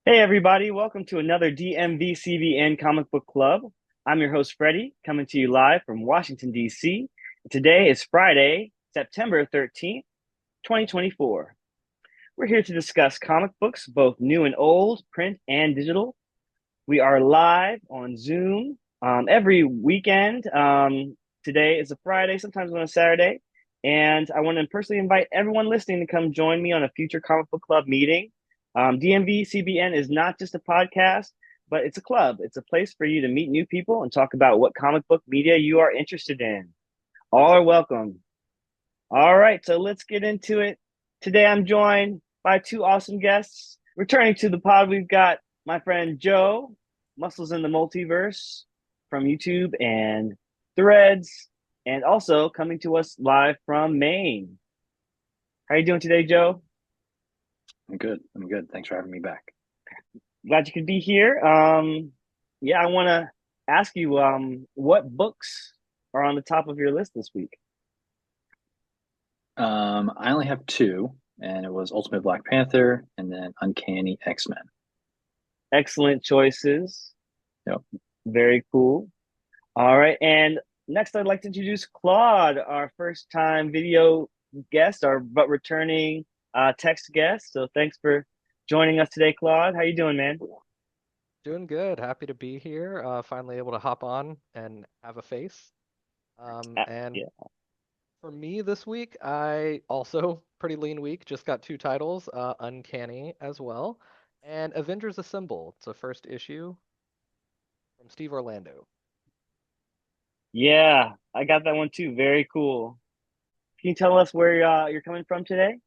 Hey everybody, welcome to another DMVCBN Comic Book Club. I'm your host Freddie, coming to you live from Washington, D.C. Today is Friday, September 13th, 2024. We're here to discuss comic books, both new and old, print and digital. We are live on Zoom every weekend. Today is a Friday, sometimes on a Saturday. And I want to personally invite everyone listening to come join me on a future comic book club meeting. DMV CBN is not just a podcast, but it's a club. It's a place for you to meet new people and talk about what comic book media you are interested in. All are welcome. All right, so let's get into it. Today I'm joined by two awesome guests. Returning to the pod, we've got my friend Joe, Muscles in the Multiverse from YouTube and Threads, and also coming to us live from Maine. How are you doing today, Joe? I'm good. I'm good. Thanks for having me back. Glad you could be here. Yeah, I want to ask you, what books are on the top of your list this week? I only have two, and it was Ultimate Black Panther and then Uncanny X-Men. Excellent choices. Yep. Very cool. All right. And next, I'd like to introduce Claude, our first time video guest, our but returning text guest. So thanks for joining us today, Claude. How you doing, man? Doing good. Happy to be here. Finally able to hop on and have a face. And Yeah. for me this week, I also pretty lean week. Just got two titles, Uncanny as well, and Avengers Assemble. It's a first issue from Steve Orlando. Yeah, I got that one too. Very cool. Can you tell us where you're coming from today?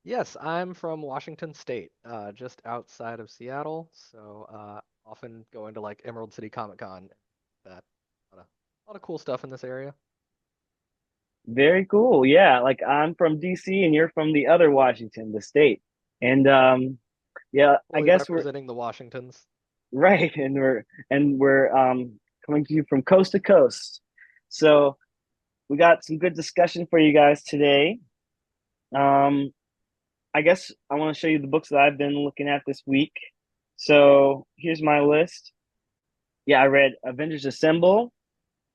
Yes, I'm from Washington State, just outside of Seattle. So often going to like Emerald City Comic-Con. That a lot of cool stuff in this area. Very cool. Yeah, like I'm from DC and you're from the other Washington, the state. And yeah, I Fully guess we're representing the Washingtons. right, and we're coming to you from coast to coast. So we got some good discussion for you guys today. Um, I guess I want to show you the books that I've been looking at this week. So here's my list. Yeah, I read Avengers Assemble,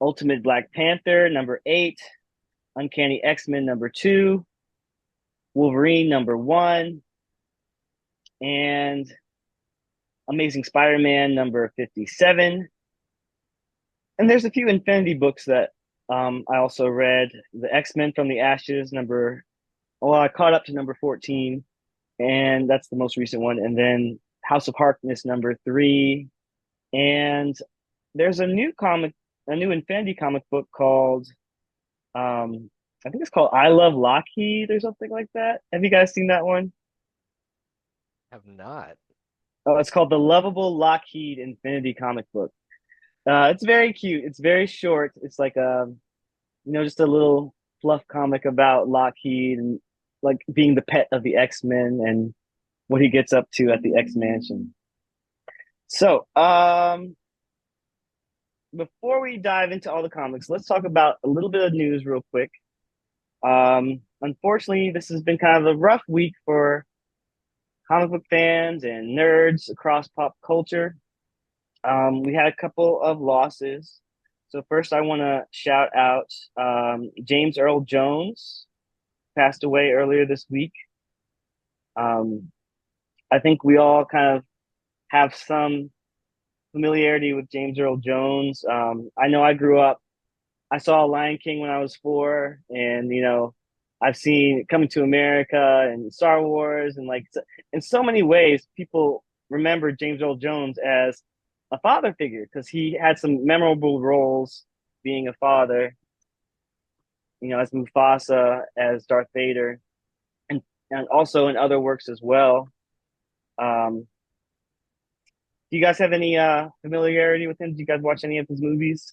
Ultimate Black Panther, number 8, Uncanny X-Men, number 2, Wolverine, number 1, and Amazing Spider-Man, number 57. And there's a few Infinity books that I also read. The X-Men from the Ashes, well, I caught up to number 14, and that's the most recent one. And then House of Harkness, number 3. And there's a new Infinity comic book called, I think it's called I Love Lockheed or something like that. Have you guys seen that one? Have not. Oh, it's called the Lovable Lockheed Infinity comic book. It's very cute. It's very short. It's like just a little fluff comic about Lockheed and like being the pet of the X-Men and what he gets up to at the X Mansion. So, before we dive into all the comics, let's talk about a little bit of news real quick. Unfortunately, this has been kind of a rough week for comic book fans and nerds across pop culture. We had a couple of losses. So first, I want to shout out James Earl Jones passed away earlier this week. Um, I think we all kind of have some familiarity with James Earl Jones. I know I grew up. I saw Lion King when I was 4, and I've seen Coming to America and Star Wars, and like in so many ways, people remember James Earl Jones as a father figure because he had some memorable roles being a father. As Mufasa, as Darth Vader, and also in other works as well. Um, do you guys have any familiarity with him? Do you guys watch any of his movies?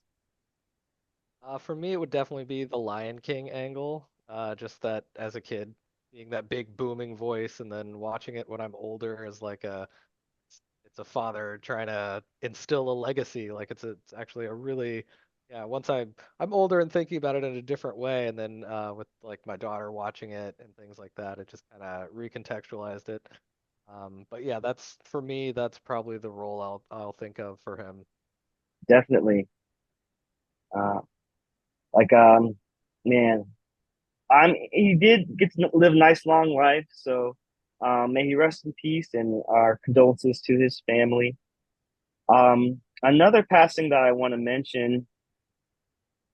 For me, it would definitely be the Lion King angle. Just that as a kid, being that big booming voice, and then watching it when I'm older as like it's a father trying to instill a legacy. Like it's actually a really, yeah. Once I'm older and thinking about it in a different way, and then with like my daughter watching it and things like that, it just kind of recontextualized it. But yeah, that's for me. That's probably the role I'll think of for him. Definitely. Uh, like man, he did get to live a nice long life, so may he rest in peace, and our condolences to his family. Another passing that I want to mention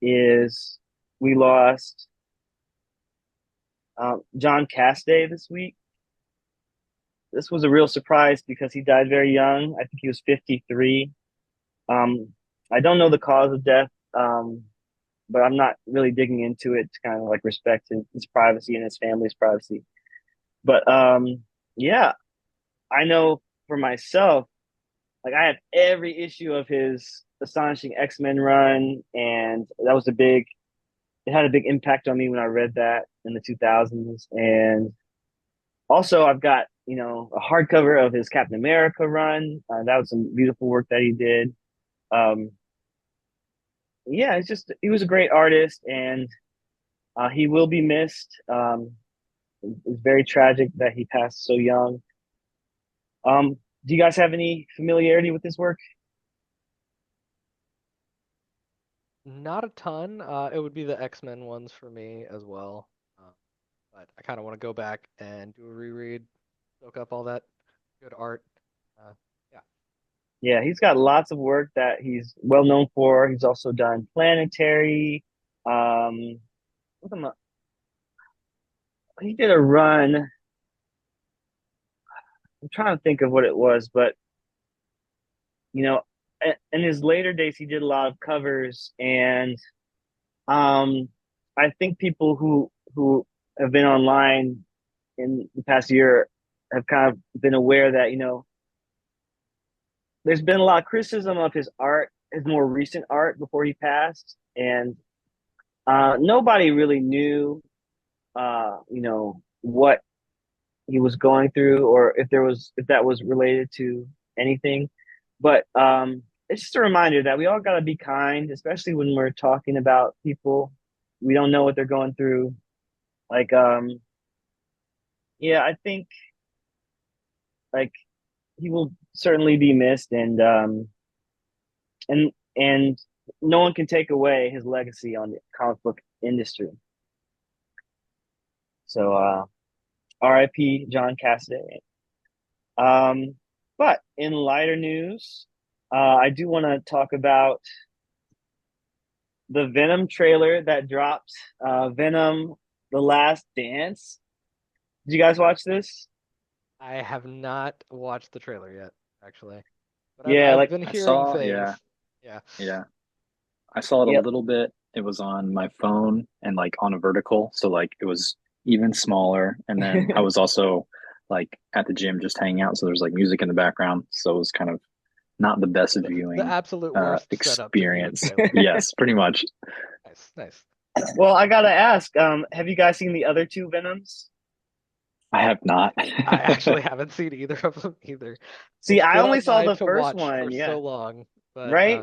is we lost John Cassaday this week. This was a real surprise because he died very young. I think he was 53. Um, I don't know the cause of death, but I'm not really digging into it to kind of like respect his privacy and his family's privacy. But yeah, I know for myself, like I have every issue of his astonishing X-Men run, and that was it had a big impact on me when I read that in the 2000s. And also, I've got, a hardcover of his Captain America run. That was some beautiful work that he did. Um, yeah, he was a great artist, and he will be missed. It's very tragic that he passed so young. Do you guys have any familiarity with his work? Not a ton. It would be the X-Men ones for me as well. Uh, but I kind of want to go back and do a reread, soak up all that good art. Uh, yeah. Yeah, he's got lots of work that he's well known for. He's also done Planetary. Um, what am I- he did a run. I'm trying to think of what it was, but you know, in his later days, he did a lot of covers, and um, I think people who have been online in the past year have kind of been aware that there's been a lot of criticism of his art, his more recent art before he passed, and nobody really knew, what he was going through, or if that was related to anything. But it's just a reminder that we all got to be kind, especially when we're talking about people. We don't know what they're going through. Like, yeah, I think like he will certainly be missed, and no one can take away his legacy on the comic book industry. So, R.I.P. John Cassaday. Um, but in lighter news, I do want to talk about the Venom trailer that dropped. Venom: The Last Dance. Did you guys watch this? I have not watched the trailer yet, actually, but Yeah, I've like been I hearing saw, yeah, things. Yeah. yeah. I saw it a yep. little bit. It was on my phone and like on a vertical, so like it was even smaller. And then I was also like at the gym just hanging out, so there's like music in the background, so it was kind of not the best The viewing absolute worst setup to view a experience. trailer. Yes, pretty much. Nice, nice. Well, I gotta ask, have you guys seen the other two Venoms? I have not. I actually haven't seen either of them either. See, It's I been only on saw my the to first watch one. for Yeah, so long, but right.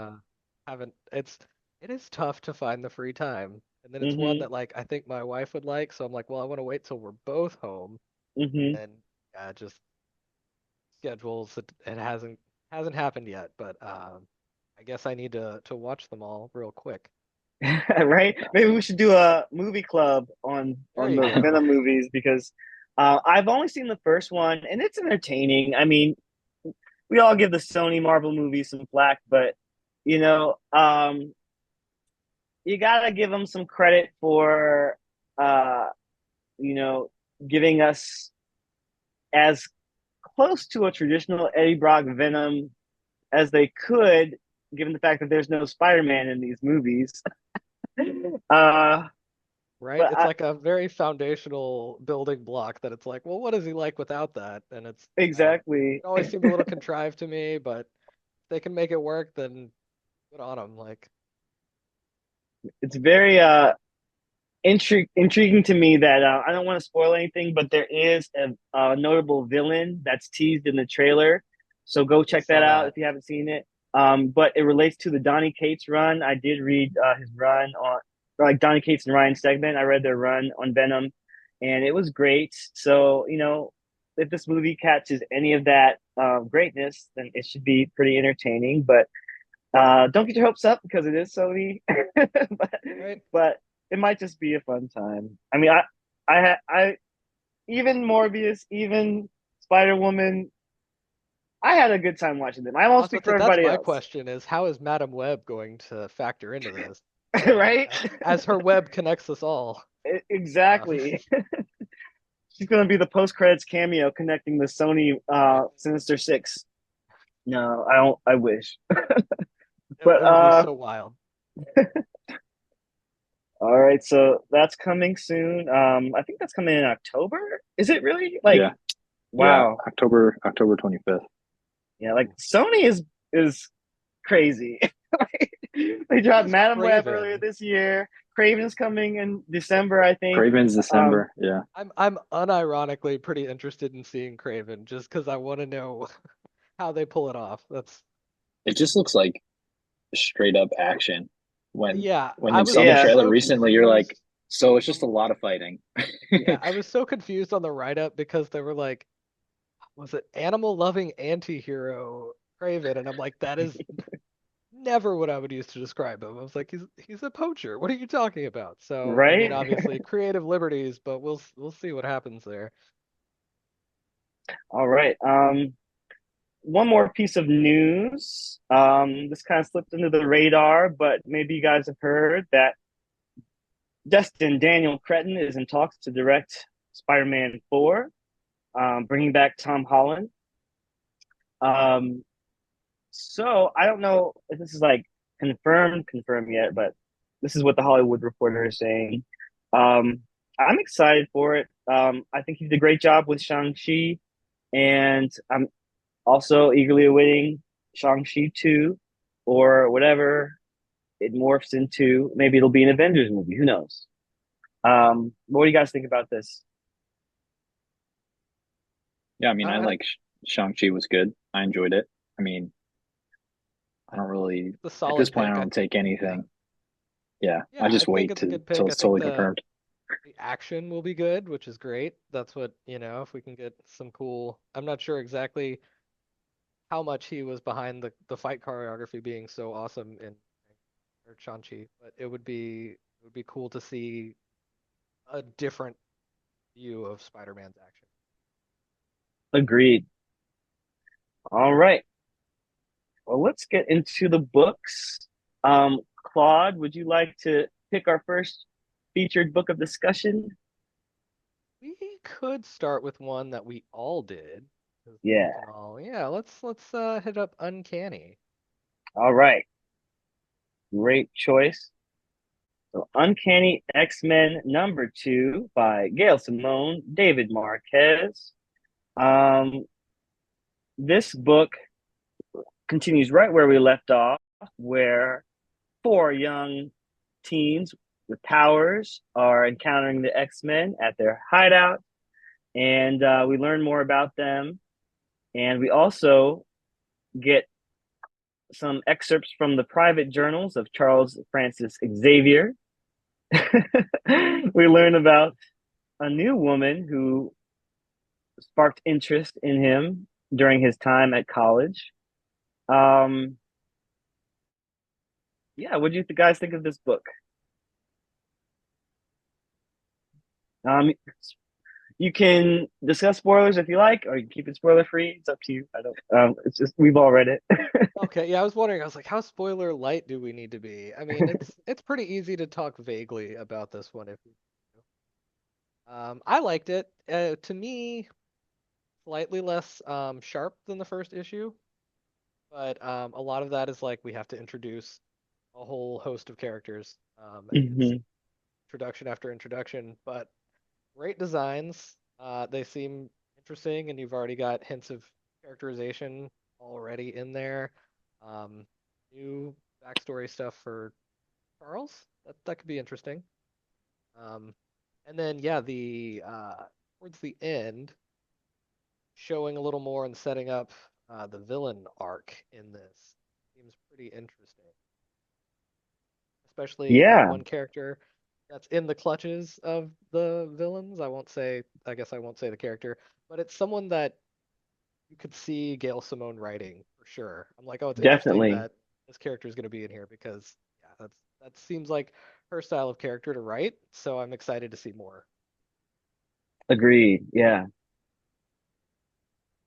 haven't. It is tough to find the free time, and then it's one Mm-hmm. that like I think my wife would like. So I'm like, well, I want to wait till we're both home, and Mm-hmm. then just schedules. It hasn't happened yet, but I guess I need to watch them all real quick. Right? Maybe we should do a movie club There on you the go. Venom movies because I've only seen the first one and it's entertaining. I mean, we all give the Sony Marvel movies some flack, but you know, you gotta give them some credit for uh, you know, giving us as close to a traditional Eddie Brock Venom as they could, given the fact that there's no Spider-Man in these movies. Uh, Right? but It's like a very foundational building block that it's like, well, what is he like without that? And it's exactly. it always seemed a little contrived to me, but if they can make it work, then good on them. Like, It's very intriguing to me that I don't want to spoil anything, but there is a notable villain that's teased in the trailer. So go I check that saw out that. if you haven't seen it. But it relates to the Donny Cates run. I did read his run on, or like Donny Cates and Ryan Stegman. I read their run on Venom, and it was great. So if this movie catches any of that greatness, then it should be pretty entertaining. But don't get your hopes up because it is Sony. but, Right? but it might just be a fun time. I mean, I even Morbius, even Spider Woman, I had a good time watching them. I I won't was speak about to say, for that's everybody my else, question is how is Madam Web going to factor into this? right? As her web connects us all. Um, Exactly. She's gonna be the post credits cameo connecting the Sony right. Sinister Six. No, I don't. I wish. It, But it would be so wild. all right, so that's coming soon. I think that's coming in October. Is it really? Like, Yeah, yeah, wow. October 25th. Yeah, like Sony is crazy. They What dropped is Madam Web earlier Craven? this year. Craven's coming in December, I think. Craven's Um, December. Yeah, I'm unironically pretty interested in seeing Craven just because I want to know how they pull it off. That's it just looks like straight up action. When yeah. when I you was saw the yeah, trailer so recently, you're like, confused so it's just a on lot of fighting. yeah. I was so confused on the write up because they were like, was it animal loving anti-hero Craven? And I'm like, that is never what I would use to describe him. I was like, he's a poacher. What are you talking about? So I mean, right. obviously creative liberties, but we'll see what happens there. All right. One more piece of news. This kind of slipped under the radar, but maybe you guys have heard that Destin Daniel Cretton is in talks to direct Spider-Man 4, bringing back Tom Holland. Um, so I don't know if this is like confirmed yet, but this is what the Hollywood Reporter is saying. Um, I'm excited for it. I think he did a great job with Shang-Chi, and I'm also eagerly awaiting Shang-Chi 2 or whatever it morphs into. Maybe it'll be an Avengers movie. Who knows? What do you guys think about this? Yeah, I mean, I I like Shang-Chi was good. I enjoyed it. I mean, I don't really it's a at this solid point I pick. don't take Yeah. anything. Yeah, Yeah, I I just think wait it's a to good pick. till I it's think totally the confirmed. action will be good, which is great. That's what, if we can get some cool. I'm not sure exactly how much he was behind the fight choreography being so awesome in or Shang-Chi, but it would be cool to see a different view of Spider-Man's action. Agreed. All right. Well, let's get into the books. Claude, would you like to pick our first featured book of discussion? We could start with one that we all did. 'Cause we Yeah. can all, yeah, let's hit up Uncanny. All right. Great choice. So, Uncanny X-Men #2 by Gail Simone, David Marquez. Um, this book continues right where we left off, where four young teens with powers are encountering the X-Men at their hideout, and we learn more about them. And we also get some excerpts from the private journals of Charles Francis Xavier. We learn about a new woman who sparked interest in him during his time at college. Um, yeah, what do you guys think of this book? Um, you can discuss spoilers if you like, or you can keep it spoiler free. It's up to you. I don't. It's just we've all read it. Okay, yeah, I was wondering. I was like, how spoiler light do we need to be? I mean, it's pretty easy to talk vaguely about this one if you. I liked it. To me, slightly less sharp than the first issue, but a lot of that is like we have to introduce a whole host of characters, and it's Hmm. introduction after introduction. But great designs. They seem interesting, and you've already got hints of characterization already in there. Um, New backstory stuff for Charles. That could be interesting. Um, and then yeah, the towards the end, showing a little more and setting up the villain arc in this seems pretty interesting. Especially Yeah. one character. that's in the clutches of the villains. I guess I won't say the character, but it's someone that you could see Gail Simone writing for sure. I'm like, oh, it's interesting Definitely. that this character is going to be in here because yeah, that seems like her style of character to write. So I'm excited to see more. Agreed. Yeah.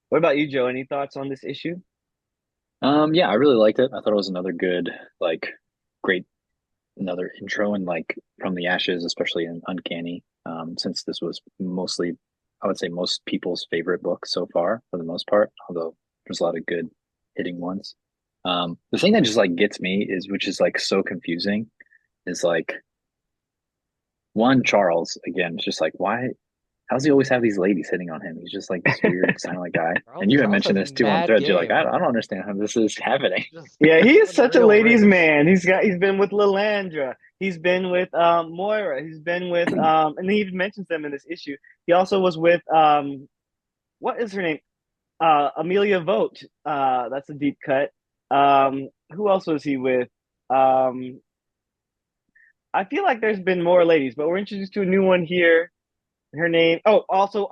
What about you, Joe? Any thoughts on this issue? Yeah, I really liked it. I thought it was another good, like, great, another intro and like from the ashes, especially in Uncanny. Since this was mostly, I would say, most people's favorite book so far, for the most part. Although there's a lot of good hitting ones. The thing that just like gets me is, which is like so confusing, is like one Charles again. It's just like why how does he always have these ladies hitting on him? He's just like this weird, silent guy. And you had Charles mentioned has this too on mad Threads. You're like, game. I don't understand how this is happening. Just Yeah, he is such a unreal ladies' range. man. He's been with Lilandra. He's been with Moira. He's been with and he even mentions them in this issue. He also was with what is her name? Amelia Vogt. That's a deep cut. Who else was he with? Um, I feel like there's been more ladies, but we're introduced to a new one here. Her name. Oh, also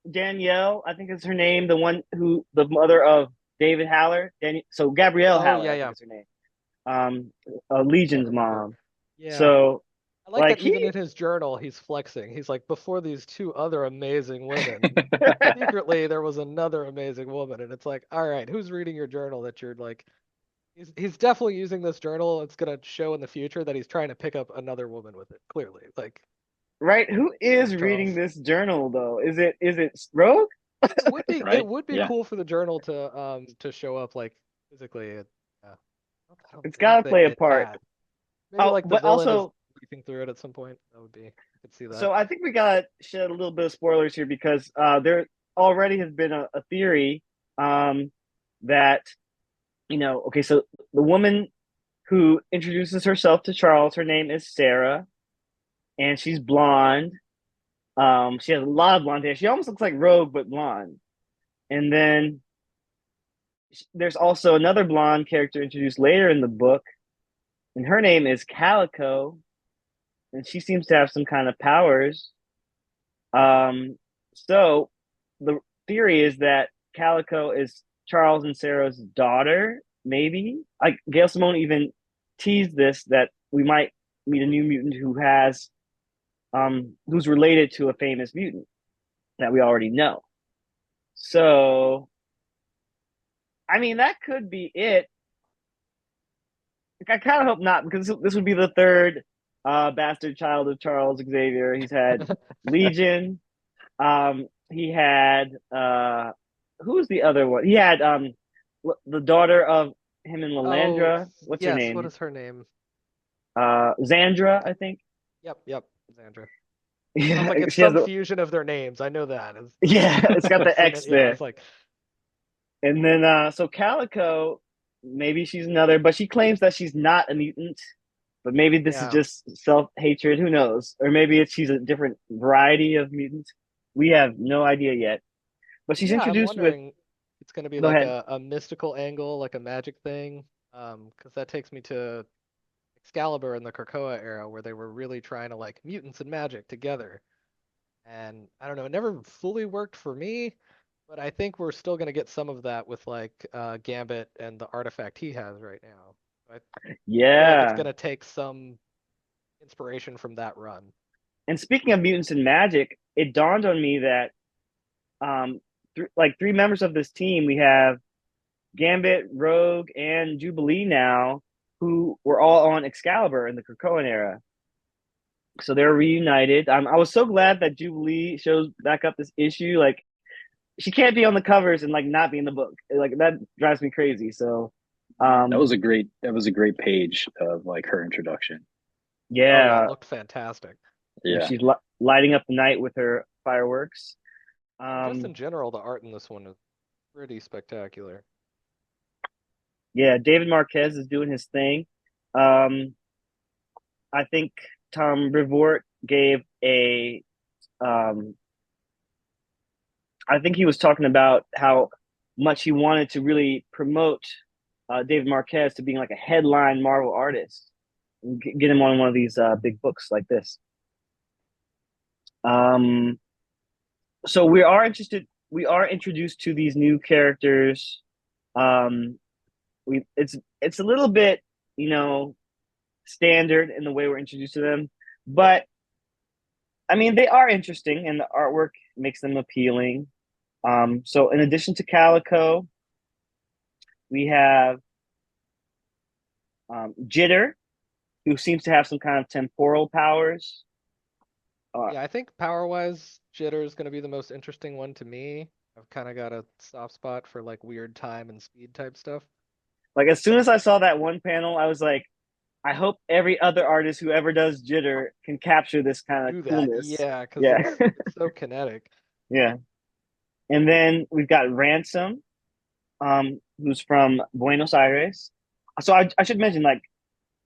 Danielle. I think is her name. The one who the mother of David Haller. So Gabrielle Oh Haller, yeah, I think yeah. is her name. Um, Can't Legion's remember. mom. Yeah. So I like like that he even in his journal he's flexing. He's like, before these two other amazing women, secretly there was another amazing woman. And it's like, all right, who's reading your journal that you're like he's definitely using this journal. It's gonna show in the future that he's trying to pick up another woman with it, clearly. Like, right? Who come is on, reading Charles. this journal though? Is it Rogue? It Right? would be Yeah. cool for the journal to show up like physically. Yeah. I don't It's got think to that play a it part. had. Maybe Oh, like the but villain is also, leafing through it at some point. That would be I could see that. so I think we got to shed a little bit of spoilers here because there already has been a theory that okay, so the woman who introduces herself to Charles, her name is Sarah, and she's blonde. She has a lot of blonde hair. She almost looks like Rogue, but blonde. And then there's also another blonde character introduced later in the book, and her name is Calico, and she seems to have some kind of powers. So the theory is that Calico is Charles and Sarah's daughter, maybe. Like Gail Simone even teased this that we might meet a new mutant who's related to a famous mutant that we already know. So I mean that could be it. I kind of hope not because this would be the third bastard child of Charles Xavier. He's had Legion. He had who's the other one? He had the daughter of him and Oh, Lalandra. What's her yes. What name? is her name? Xandra, I think. Yep, Sandra. I was Yeah, like, it's she has some the fusion of their names. I know that. yeah. It's got I've the seen X it. Yeah, there, it's like, and then so Calico, maybe she's another, but she claims that she's not a mutant. But maybe this is yeah, just self hatred. Who knows? Or maybe she's a different variety of mutant. We have no idea yet. But she's yeah. I'm introduced with. wondering, it's gonna be Go like ahead. a mystical angle, like a magic thing. Because that takes me to Excalibur in the Krakoa era, where they were really trying to like mutants and magic together. And I don't know, it never fully worked for me, but I think we're still gonna get some of that with like Gambit and the artifact he has right now. I feel like it's Yeah. gonna take some inspiration from that run. And speaking of mutants and magic, it dawned on me that like three members of this team, we have Gambit, Rogue, and Jubilee now, who were all on Excalibur in the Krakoan era. So they're reunited. I was so glad that Jubilee shows back up this issue. Like she can't be on the covers and like not be in the book. Like that drives me crazy. So um That was a great page of like her introduction. Oh yeah, it yeah, looked fantastic. Yeah. she's lighting up the night with her fireworks. And just Um in general, the art in this one is pretty spectacular. yeah, David Marquez is doing his thing. Um I think Tom Brevoort gave a um I think he was talking about how much he wanted to really promote David Marquez to being like a headline Marvel artist and get him on one of these big books like this. Um, so we are interested. We are introduced to these new characters. Um, we it's a little bit, you know, standard in the way we're introduced to them, but I mean they are interesting, and the artwork makes them appealing. So in addition to Calico, we have Jitter, who seems to have some kind of temporal powers. Uh, Yeah, I think power-wise, Jitter is going to be the most interesting one to me. I've kind of got a soft spot for like weird time and speed type stuff. like as soon as I saw that one panel, I was like, I hope every other artist who ever does Jitter can capture this kind of Do that, coolness. yeah, because Yeah, it's so kinetic. yeah. And then we've got Ransom, who's from Buenos Aires. So I should mention, like,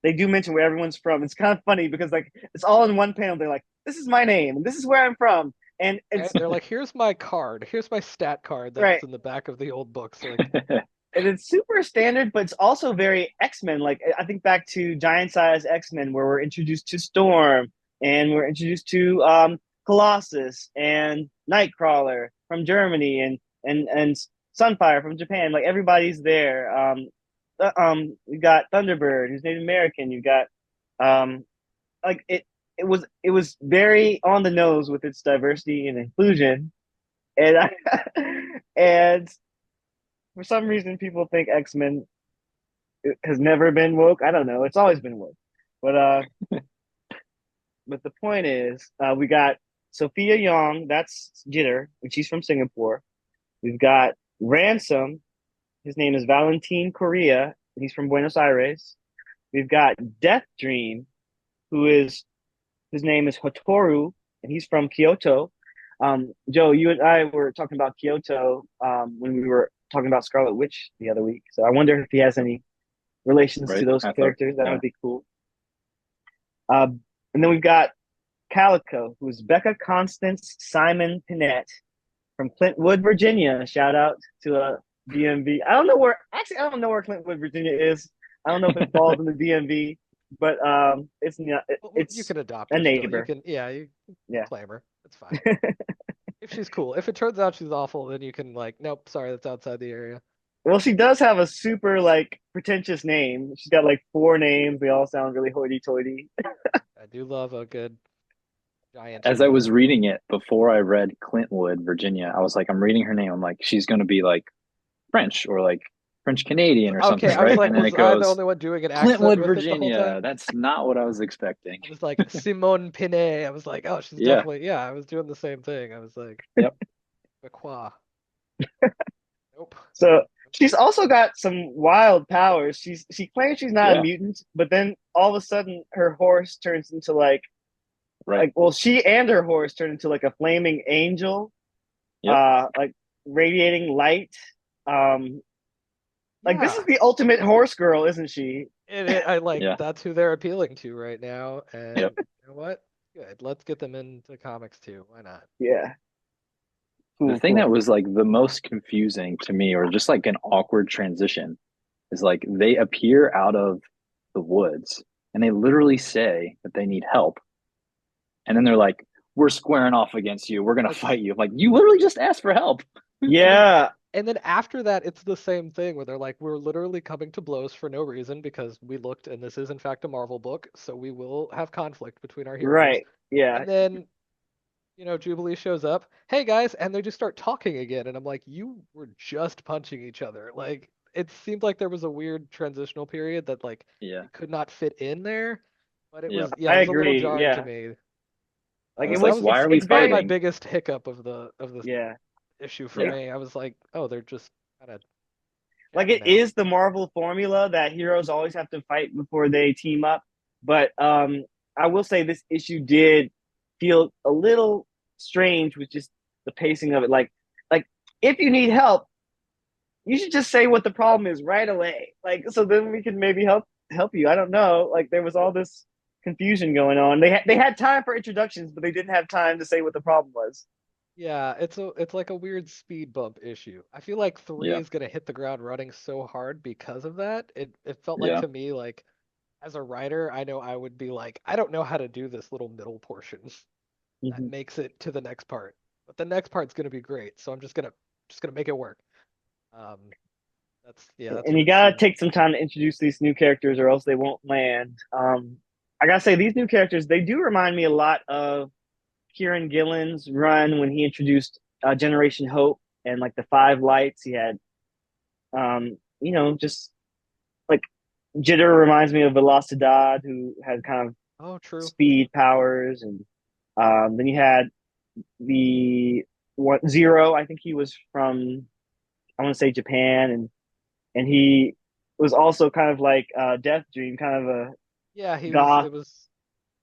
they do mention where everyone's from. It's kind of funny because like it's all in one panel. They're like, "This is my name, and this is where I'm from," and Right? it's They're like, here's my card, here's my stat card right, that's in the back of the old books. Like, and it's super standard, but it's also very X-Men. Like I think back to Giant Size X-Men, where we're introduced to Storm, and we're introduced to Colossus and Nightcrawler from Germany, and Sunfire from Japan. Like everybody's there. You got Thunderbird, who's Native American. You got um, like it was very on the nose with its diversity and inclusion, and and for some reason people think X-Men has never been woke. I don't know. It's always been woke. But but the point is, we got Sophia Young, that's Jitter, and she's from Singapore. We've got Ransom, his name is Valentin Correa, and he's from Buenos Aires. We've got Death Dream, who is his name is Hotoru, and he's from Kyoto. Joe, you and I were talking about Kyoto when we were talking about Scarlet Witch the other week. So I wonder if he has any relations to Right? those I thought, characters. That yeah. would be cool. And then we've got Calico, who's Becca Constance Simon Pinette from Clintwood, Virginia. Shout out to DMV. I don't know where actually I don't know where Clintwood, Virginia is. I don't know if it falls in the DMV, but it's not, well, you it's can adopt a her still. You neighbor. can, yeah, you Yeah. claim her. It's fine. If she's cool. If it turns out she's awful, then you can like, nope, sorry, that's outside the area. Well, she does have a super like pretentious name. She's got like four names. They all sound really hoity-toity. I do love a good giant As I name. was reading it before I read Clintwood, Virginia, I was like, I'm reading her name. I'm like, she's going to be like French or like French Canadian or Okay, something, I was right? like, And then was it I the goes only one doing an accent Clintwood, with it the whole Virginia. time? That's not what I was expecting. I was like, Simone Pinet. I was like, oh, she's Yeah. definitely, yeah, I was doing the same thing. I was like, Yep. Bakwa. Nope. So she's also got some wild powers. She claims she's not a Yeah. mutant, but then all of a sudden her horse turns into Right. well, she and her horse turn into like a flaming angel, Yep. like radiating light. Um, like this is Yeah. the ultimate horse girl, isn't she? I like Yeah. that's who they're appealing to right now. Yep. And you know what? Good. Let's get them into comics too. Why not? Yeah, The cool, thing that cool. was like the most confusing to me, or just like an awkward transition, is like they appear out of the woods and they literally say that they need help. And then they're like, we're squaring off against you. We're going to Like, fight you. I'm like, you literally just asked for help. Yeah, and then after that, it's the same thing where they're like, we're literally coming to blows for no reason because we looked and this is in fact a Marvel book, so we will have conflict between our heroes. right. Yeah, And then, Jubilee shows up, hey guys, and they just start talking again. And I'm like, you were just punching each other. Like, it seemed like there was a weird transitional period that like Yeah. it could not fit in there. But it Yep. was, yeah, it I was a little agree. jarring to Yeah, me. like it It's That like, was. was the why are we It's probably my very. fighting? biggest hiccup of the Yeah, issue for Yeah. me. I was like, oh, they're just kind of like chatting it now. is the Marvel formula that heroes always have to fight before they team up. But I will say this issue did feel a little strange with just the pacing of it. Like if you need help, you should just say what the problem is right away. Like so then we can maybe help you. I don't know. Like there was all this confusion going on. They had time for introductions, but they didn't have time to say what the problem was. Yeah, it's like a weird speed bump issue. I feel like three Yeah. is gonna hit the ground running so hard because of that. It felt like Yeah. to me like as a writer, I know I would be like, I don't know how to do this little middle portion. that Hmm. makes it to the next part. But the next part's gonna be great, so I'm just gonna make it work. Um, that's And what you it gotta seems. take some time to introduce these new characters, or else they won't land. I gotta say, these new characters they do remind me a lot of Kieran Gillen's run when he introduced Generation Hope and like the Five Lights. He had, just like Jitter reminds me of Velocidad, who had kind of Oh, true. speed powers, and then you had the what Zero. I think he was from I want to say Japan, and he was also kind of like Death Dream, kind of a Yeah, he was. goth. It was,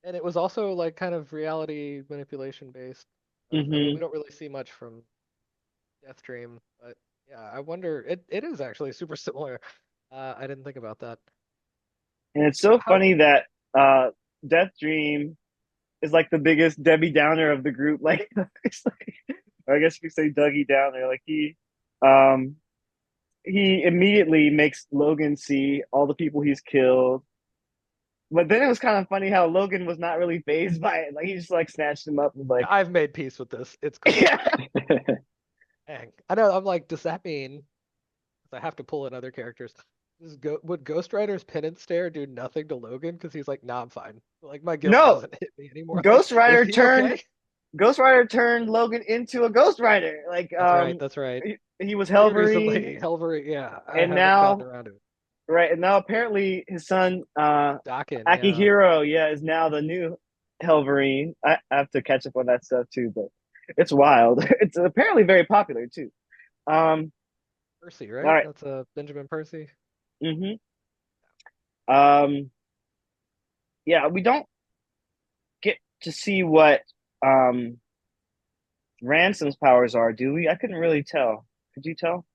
and it was also like kind of reality manipulation based. I mean, we Hmm. don't really see much from Death Dream, but yeah, I wonder. It is actually super similar. I didn't think about that. And it's so How? funny that uh, Death Dream is like the biggest Debbie Downer of the group. Like, it's like, or I guess you could say Dougie Downer. Like um, he immediately makes Logan see all the people he's killed. But then it was kind of funny how Logan was not really phased by it. Like he just like snatched him up and was like, I've made peace with this. It's cool. yeah. Dang. I know. I'm like, does that mean? 'Cause I have to pull in other characters. Would Ghost Rider's penance stare do nothing to Logan? Because he's like, nah, I'm fine. Like my guilt No, doesn't hit me anymore. Like, Ghost is Rider he turned okay? Ghost Rider turned Logan into a Ghost Rider. Like That's right. That's right. he was Very Wolverine, recently, Helvery. Yeah, I and haven't gotten now around to it. right, and now apparently his son Dakin, yeah. Akihiro, yeah, is now the new Wolverine. I have to catch up on that stuff too, but it's wild. It's apparently very popular too. Um, Percy, all right? right. That's Benjamin Percy. Mm-hmm. Um, yeah, we don't get to see what um Ransom's powers are, do we? I couldn't really tell. Could you tell?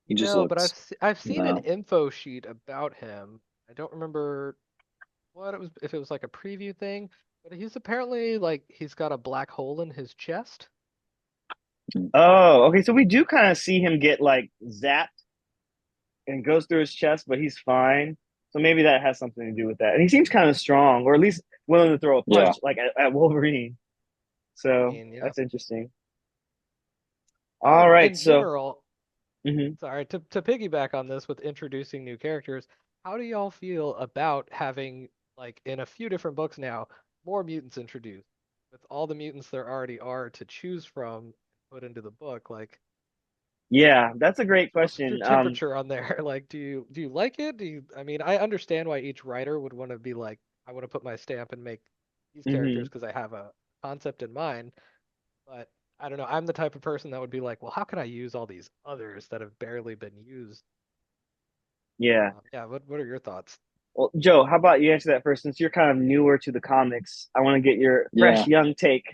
He just No, but looks I've seen an no. info sheet about him. I don't remember what it was, if it was like a preview thing, but he's apparently like he's got a black hole in his chest. Oh, okay. So we do kind of see him get like zapped and goes through his chest, but he's fine. So maybe that has something to do with that. And he seems kind of strong, or at least willing to throw a Yeah. punch, like at Wolverine. I So mean, yeah. that's interesting. All right. In So, general, mhm. sorry, to piggyback on this with introducing new characters, how do y'all feel about having, like, in a few different books now, more mutants introduced? With all the mutants there already are to choose from and put into the book, like, Yeah, that's a great what's your question. temperature on there? Like, do you like it? I mean, I understand why each writer would want to be like, I want to put my stamp and make these characters Mhm. because I have a concept in mind. But I don't know. I'm the type of person that would be like, well, how can I use all these others that have barely been used? Yeah. Yeah. What are your thoughts? Well, Joe, how about you answer that first? Since you're kind of newer to the comics, I want to get your fresh Yeah. young take.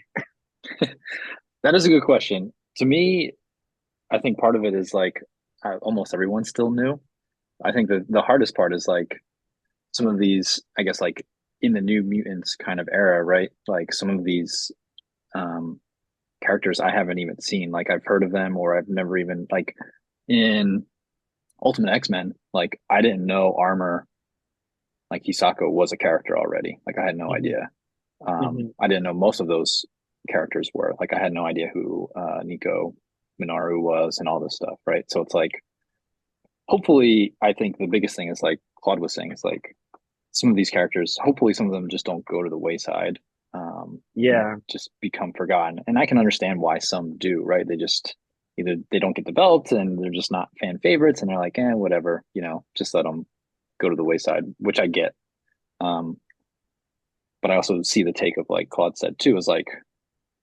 That is a good question. To me, I think part of it is like almost everyone's still new. I think the hardest part is like some of these, I guess, like in the New Mutants kind of era, right? Like some of these um, characters I haven't even seen. Like I've heard of them, or I've never even like in Ultimate X-Men. Like I didn't know Armor, like Hisako, was a character already. Like I had no Hmm. idea. Hmm. I didn't know most of those characters were. Like I had no idea who Nico Minoru was and all this stuff, right? So it's like hopefully, I think the biggest thing is like Claude was saying, is like some of these characters, hopefully some of them just don't go to the wayside, and Yeah. just become forgotten. And I can understand why some do, right? They just either they don't get developed and they're just not fan favorites, and they're like, whatever, just let them go to the wayside, which I get. Um, but I also see the take of like Claude said too, is like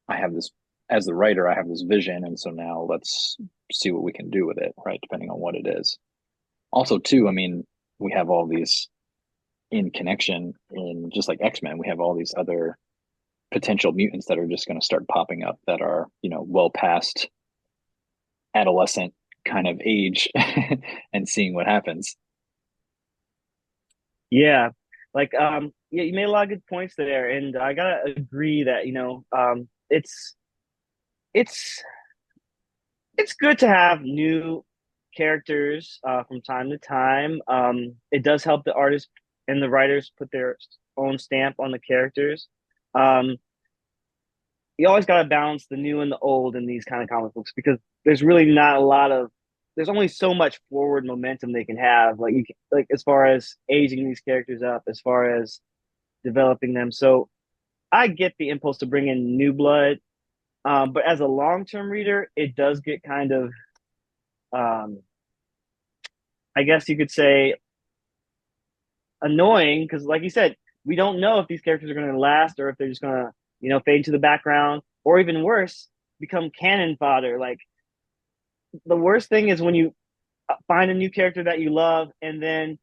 I have this as the writer, I have this vision, and so now let's see what we can do with it, right? Depending on what it is. Also, too, I mean, we have all these in connection in just like X-Men, we have all these other potential mutants that are just going to start popping up that are, well past adolescent kind of age and seeing what happens. Yeah. Like, yeah, you made a lot of good points there, and I gotta agree that, it's it's good to have new characters from time to time. It does help the artists and the writers put their own stamp on the characters. Um, you always got to balance the new and the old in these kind of comic books because there's really not a lot of there's only so much forward momentum they can have like like as far as aging these characters up as far as developing them. So I get the impulse to bring in new blood, but as a long-term reader it does get kind of um, I guess you could say annoying because like you said we don't know if these characters are going to last or if they're just going to fade to the background or even worse become cannon fodder. Like the worst thing is when you find a new character that you love and then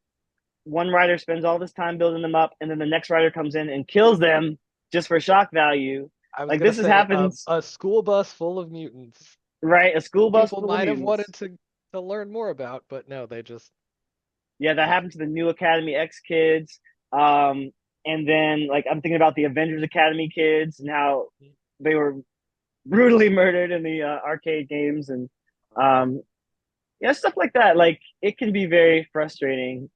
one writer spends all this time building them up and then the next writer comes in and kills them just for shock value. I was Like gonna this has say happened, a school bus full of mutants. right? A school Some bus people full of might have mutants. wanted to learn more about, but no, they just Yeah, that died. happened to the new Academy X kids. um and then like I'm thinking about the Avengers Academy kids and how they were brutally murdered in the arcade games. And um yeah, stuff like that. Like it can be very frustrating.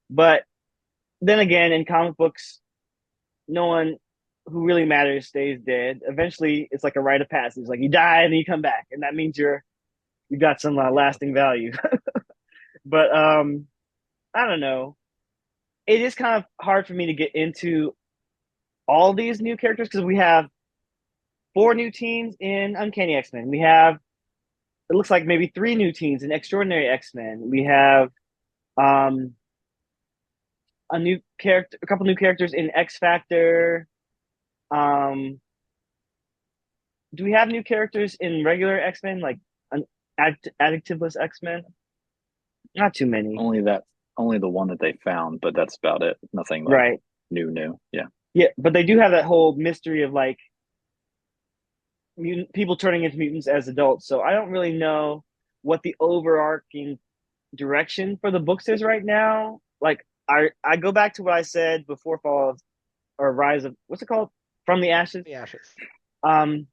But then again, in comic books, no one who really matters stays dead. Eventually, it's like a rite of passage. Like you die and then you come back, and that means you got some Yeah. lasting value. But I don't know. It is kind of hard for me to get into all these new characters because we have four new teams in Uncanny X-Men. We have it looks like maybe three new teams in Extraordinary X-Men. We have um a couple new characters in X Factor. Um, do we have new characters in regular X Men, like an addictiveless X Men? Not too many, Only that, only the one that they found, but that's about it. Nothing like right? new. Yeah. Yeah, but they do have that whole mystery of like people turning into mutants as adults. So I don't really know what the overarching direction for the books is right now. Like I go back to what I said before Fall of or Rise of what's it called? From the Ashes. The ashes. Um,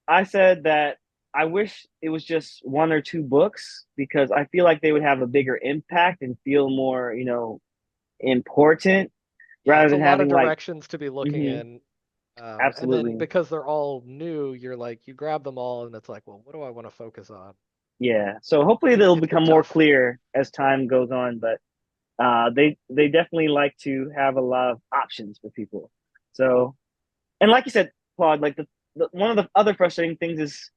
I said that I wish it was just one or two books because I feel like they would have a bigger impact and feel more, important Yeah, rather it's a than lot of having like, directions to be looking mm-hmm, in. And then absolutely, because they're all new, you're like, you grab them all and it's like, well, what do I want to focus on? yeah. So hopefully they'll It's been become more tough. clear as time goes on, but they definitely like to have a lot of options for people. So and like you said, Claude, like the one of the other frustrating things is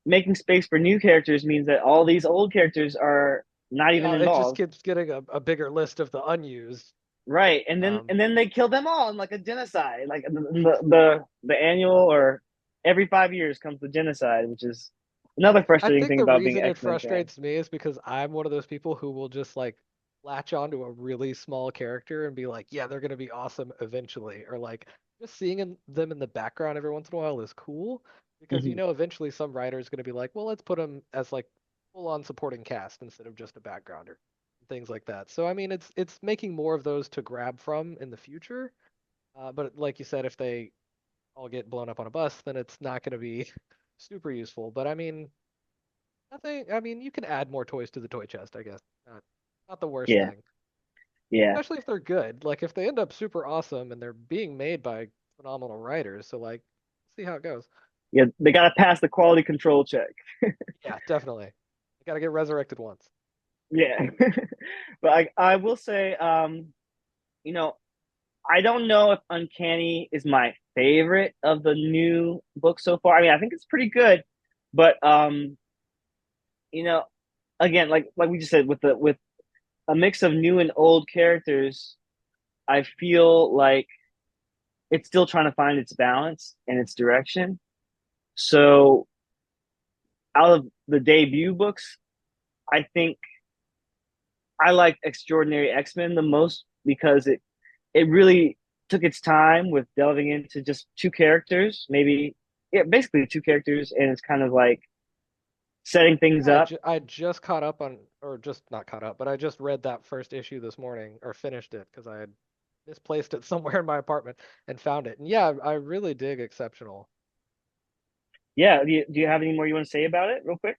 making space for new characters means that all these old characters are not even Yeah, it just involved. keeps getting a bigger list of the unused. Right, and then Um, and then they kill them all in like a genocide. Like the annual or every 5 years comes the genocide, which is another I frustrating think thing the about being an reason it X Men fan. frustrates me is because I'm one of those people who will just like latch onto a really small character and be like, yeah, they're gonna be awesome eventually, or like just seeing them in the background every once in a while is cool because Hmm. eventually some writer is gonna be like, well, let's put them as like full on supporting cast instead of just a backgrounder, things like that. So I mean, it's making more of those to grab from in the future. But like you said, if they all get blown up on a bus, then it's not gonna be super useful. But I mean. Nothing. I mean, you can add more toys to the toy chest, I guess. Not the worst Yeah, thing, yeah, especially if they're good. Like if they end up super awesome and they're being made by phenomenal writers. So like, see how it goes. yeah. They got to pass the quality control check. Yeah, definitely. You gotta get resurrected once. Yeah, but I will say, you know, I don't know if Uncanny is my favorite of the new books so far. I mean, I think it's pretty good, but you know, again, like we just said, with a mix of new and old characters, I feel like it's still trying to find its balance and its direction. So, out of the debut books, I think I like Extraordinary X-Men the most because it really took its time with delving into just two characters, maybe yeah, basically two characters, and it's kind of like setting things Yeah, up. I just caught up on, or just not caught up, but I just read that first issue this morning, or finished it because I had misplaced it somewhere in my apartment and found it. And yeah, I really dig Exceptional. Yeah, do you have any more you want to say about it, real quick?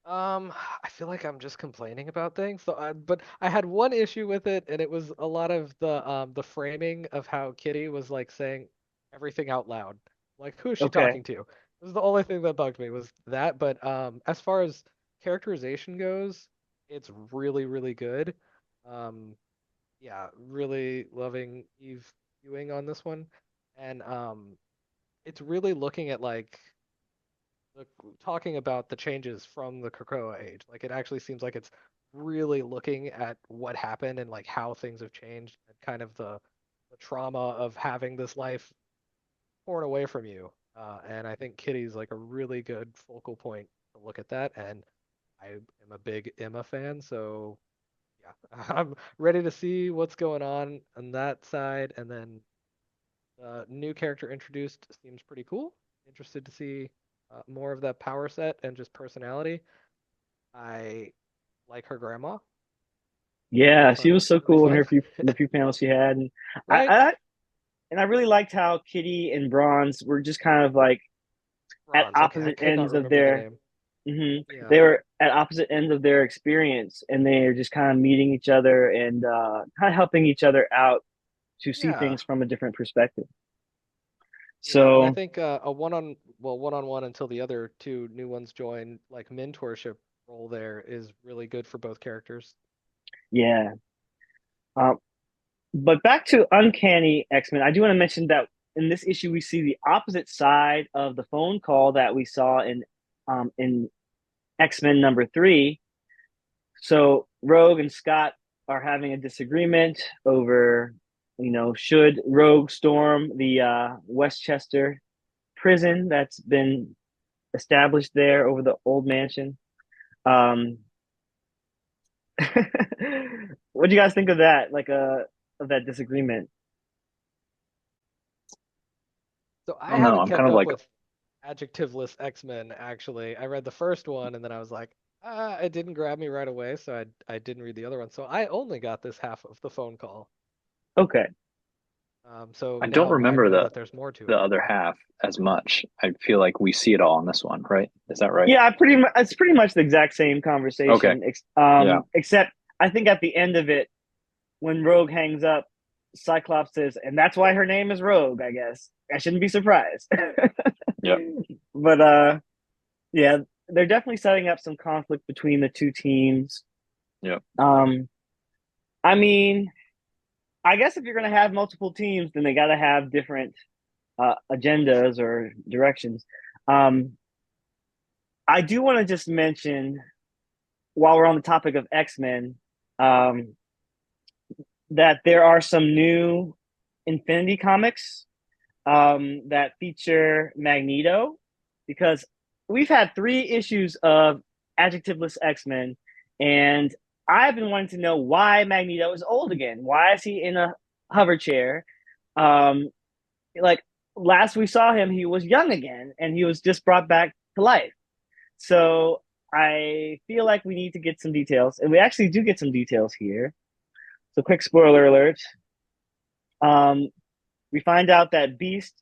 I feel like I'm just complaining about things. But I had one issue with it, and it was a lot of the framing of how Kitty was like saying everything out loud. Like, who is she Okay. talking to? This is the only thing that bugged me was that. But as far as characterization goes, it's really, really good. Um, yeah, really loving Eve Ewing on this one, and it's really looking at like the, talking about the changes from the Krakoa age. Like, it actually seems like it's really looking at what happened and like how things have changed and kind of the trauma of having this life torn away from you. And I think Kitty's like a really good focal point to look at that. And I am a big Emma fan, so yeah, I'm ready to see what's going on that side. And then the new character introduced seems pretty cool. Interested to see more of that power set and just personality. I like her grandma Yeah, she from was so Emily's cool in her life, few the few panels she had, and I, right? I and I really liked how Kitty and Bronze were just kind of like at Bronze. Okay, I opposite could not ends of remember the their. name. They Yeah, were at opposite ends of their experience, and they're just kind of meeting each other and kind of helping each other out to see yeah. things from a different perspective. Yeah, and I So think one on one until the other two new ones join, like mentorship role there is really good for both characters. yeah, um, but back to Uncanny X-Men, I do want to mention that in this issue we see the opposite side of the phone call that we saw in X-Men number 3. So Rogue and Scott are having a disagreement over, should Rogue storm the Westchester prison that's been established there over the old mansion. Um, what do you guys think of that? Of that disagreement? So I I don't know. haven't I'm kind kept of up like, with adjectiveless X-Men actually. I read the first one and then I was like, it didn't grab me right away, so I didn't read the other one. So I only got this half of the phone call. Okay. So I don't now I remember know the that there's more to the it. other half as much. I feel like we see it all in this one, right? Is that right? Yeah, it's pretty much the exact same Okay. conversation, Yeah. except I think at the end of it, when Rogue hangs up, Cyclops says, and that's why her name is Rogue, I guess. I shouldn't be surprised. Yeah. But yeah, they're definitely setting up some conflict between the two teams. Yeah. Um, I mean, I guess if you're going to have multiple teams, then they got to have different agendas or directions. Um, I do want to just mention, while we're on the topic of X-Men, um, that there are some new Infinity comics that feature Magneto, because we've had 3 issues of adjectiveless X-Men, and I've been wanting to know why Magneto is old again. Why is he in a hover chair? Um, like last we saw him, he was young again, and he was just brought back to life. So I feel like we need to get some details, and we actually do get some details here. So, quick spoiler alert. Um, we find out that Beast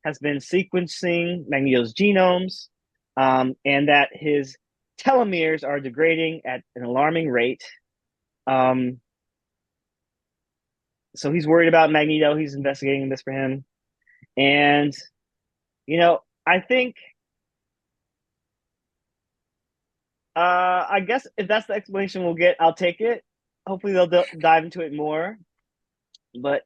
has been sequencing Magneto's genomes, and that his telomeres are degrading at an alarming rate. Um, so he's worried about Magneto. He's investigating this for him. And, I think, I guess if that's the explanation we'll get, I'll take it. Hopefully they'll dive into it more. But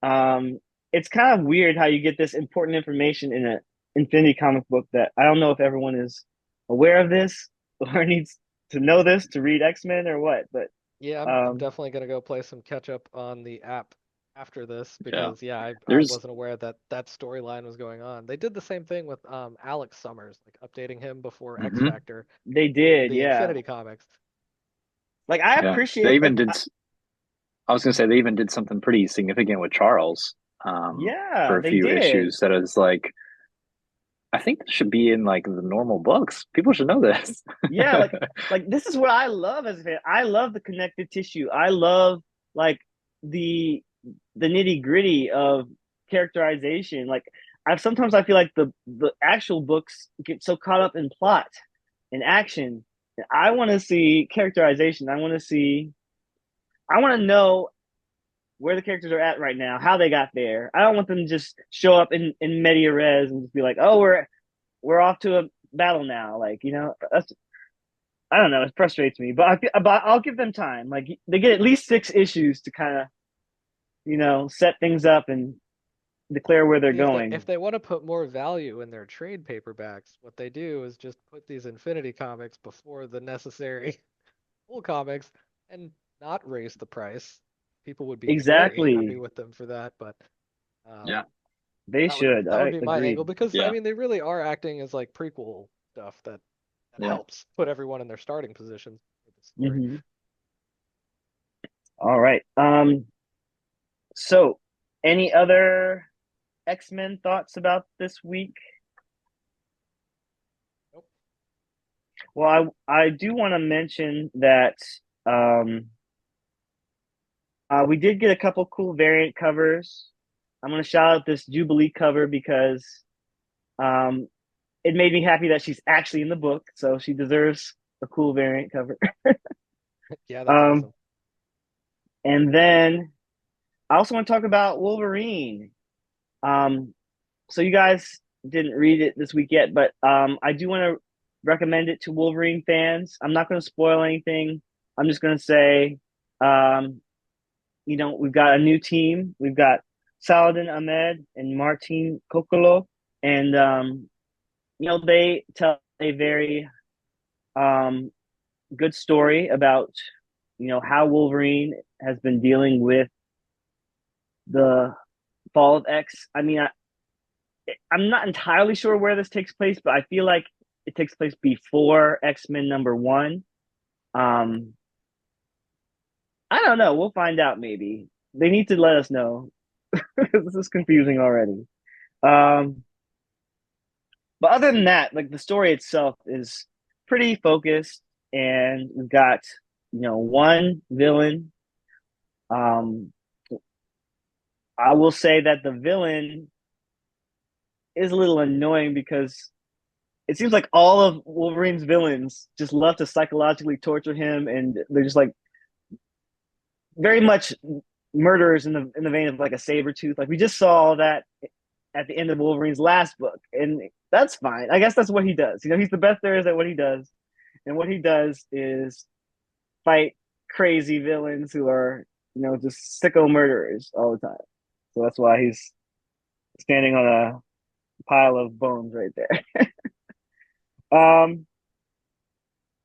um, it's kind of weird how you get this important information in an Infinity comic book that I don't know if everyone is aware of this or needs to know this to read X-Men or what. But Yeah, I'm um, definitely gonna go play some catch up on the app after this Yeah. because yeah, I There's wasn't aware that that storyline was going on. They did the same thing with Alex Summers, like updating him before X hmm Factor they in did, the yeah. Infinity comics. Like I yeah. They appreciate even like did I was gonna say they even did something pretty significant with Charles for yeah, a they few did. issues that is like I think this should be in like the normal books. People should know this. Yeah, like this is what I love as a fan. I love the connective tissue. I love like the the nitty-gritty of characterization. Like I feel like the actual books get so caught up in plot and action. I want to see characterization. I want to know where the characters are at right now, how they got there. I don't want them to just show up in media res and just be like, oh, we're off to a battle now. Like, that's I don't know. It frustrates me, but I'll give them time. Like they get at least 6 issues to kind of set things up and declare where they're See, if going. they want to put more value in their trade paperbacks, what they do is just put these Infinity comics before the necessary full comics and not raise the price. People would be very happy Exactly. with them for that, but um, Yeah. They should. that would I be my agreed. angle because I Yeah. mean they really are acting as like prequel stuff that Yeah. helps put everyone in their starting positions for the story. Hmm. All right. So any other X-Men thoughts about this week? Nope. Well, I do want to mention that um, we did get a couple cool variant covers. I'm going to shout out this Jubilee cover because um, it made me happy that she's actually in the book, so she deserves a cool variant cover. Yeah, that's um, awesome. and then I also want to talk about Wolverine. Um, so you guys didn't read it this week yet, but I do want to recommend it to Wolverine fans. I'm not going to spoil anything. I'm just going to say, we've got a new team. We've got Saladin Ahmed and Martin Kokolo, and they tell a very um, good story about how Wolverine has been dealing with the fall of X. I mean, I'm not entirely sure where this takes place, but I feel like it takes place before X-Men #1. Um, I don't know. We'll find out. Maybe they need to let us know because this is confusing already. Um, but other than that, like the story itself is pretty focused, and we've got one villain. Um, I will say that the villain is a little annoying because it seems like all of Wolverine's villains just love to psychologically torture him, and they're just like very much murderers in the vein of like a saber tooth. Like we just saw that at the end of Wolverine's last book, and that's fine. I guess that's what he does. He's the best there is at what he does, and what he does is fight crazy villains who are just sicko murderers all the time. So that's why he's standing on a pile of bones right there. um,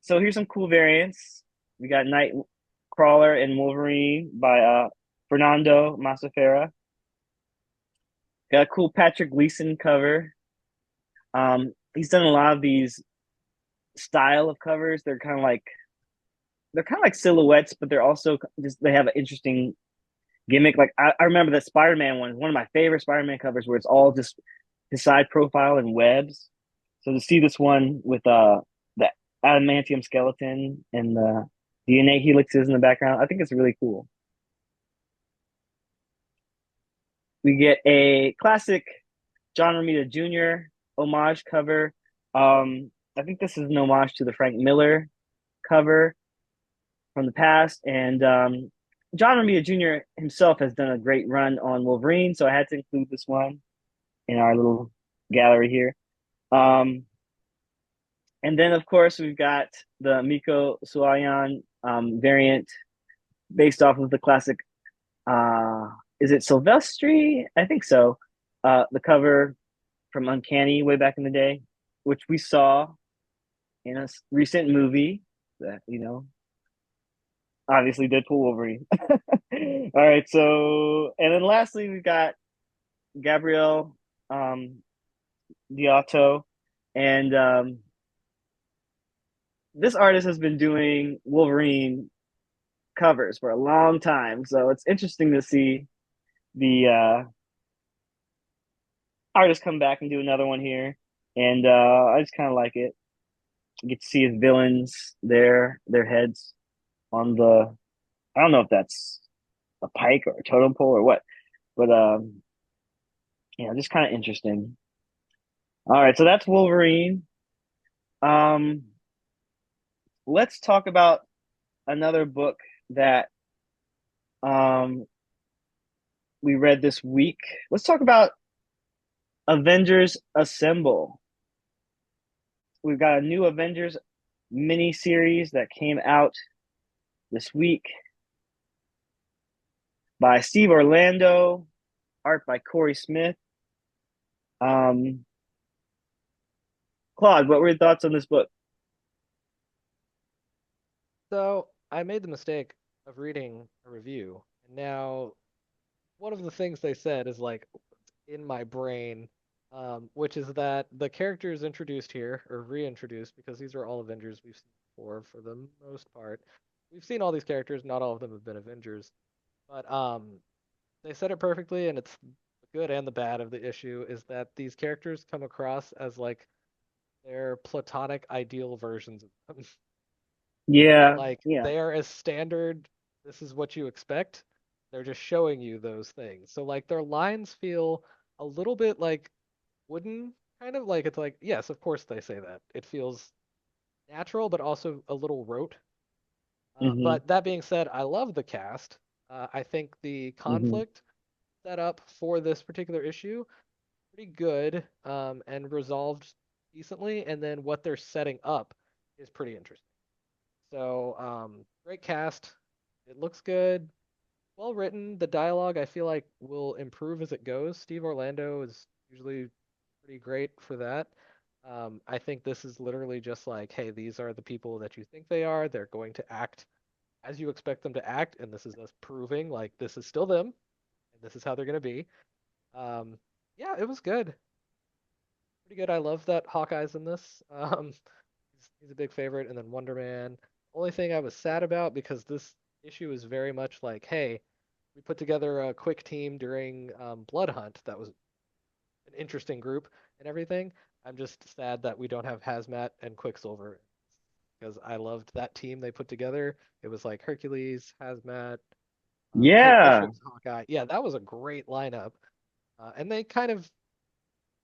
so here's some cool variants. We got Nightcrawler and Wolverine by Fernando Masafera. Got a cool Patrick Gleason cover. He's done a lot of these style of covers. They're kind of like silhouettes, but they're also just they have an interesting gimmick. Like I remember that Spider-Man one of my favorite Spider-Man covers, where it's all just his side profile and webs. So to see this one with the adamantium skeleton and the DNA helixes in the background, I think it's really cool. We get a classic John Romita Jr. homage cover. I think this is an homage to the Frank Miller cover from the past, and John Romita Jr. himself has done a great run on Wolverine, so I had to include this one in our little gallery here. And then, of course, we've got the Miko Suayan variant based off of the classic. Is it Silvestri? I think so. The cover from Uncanny way back in the day, which we saw in a recent movie that, obviously Deadpool Wolverine. All right. So, and then lastly, we've got Gabrielle Diotto. And this artist has been doing Wolverine covers for a long time. So it's interesting to see the artist come back and do another one here. And I just kind of like it. You get to see his villains, their heads on the, I don't know if that's a pike or a totem pole or what, but just kind of interesting. All right, so that's Wolverine. Um, let's talk about another book that um we read this week. Let's talk about Avengers Assemble. We've got a new Avengers mini series that came out this week by Steve Orlando, art by Corey Smith. Um, Claude, what were your thoughts on this book? So I made the mistake of reading a review, and now one of the things they said is like in my brain, which is that the characters introduced here or reintroduced because these are all Avengers we've seen before for the most part. We've seen all these characters, not all of them have been Avengers, but they said it perfectly, and it's the good and the bad of the issue is that these characters come across as like their platonic ideal versions of them. Yeah, Like yeah. they are as standard, this is what you expect. They're just showing you those things. So like their lines feel a little bit like wooden, kind of like it's like, yes, of course they say that. It feels natural, but also a little rote. Mm-hmm. But that being said, I love the cast. I think the Mm-hmm. conflict set up for this particular issue pretty good and resolved decently. And then what they're setting up is pretty interesting. So great cast. It looks good. Well written. The dialogue I feel like will improve as it goes. Steve Orlando is usually pretty great for that. I think this is literally just like, hey, these are the people that you think they are. They're going to act as you expect them to act, and this is us proving like this is still them, and this is how they're going to be. Um, yeah, it was good. Pretty good. I love that Hawkeye's in this. He's a big favorite, and then Wonder Man. Only thing I was sad about because this issue is very much like, hey, we put together a quick team during Blood Hunt. That was an interesting group and everything. I'm just sad that we don't have Hazmat and Quicksilver because I loved that team they put together. It was like Hercules, Hazmat, Kate Yeah. Bishop's Hawkeye. Yeah, that was a great lineup. And they kind of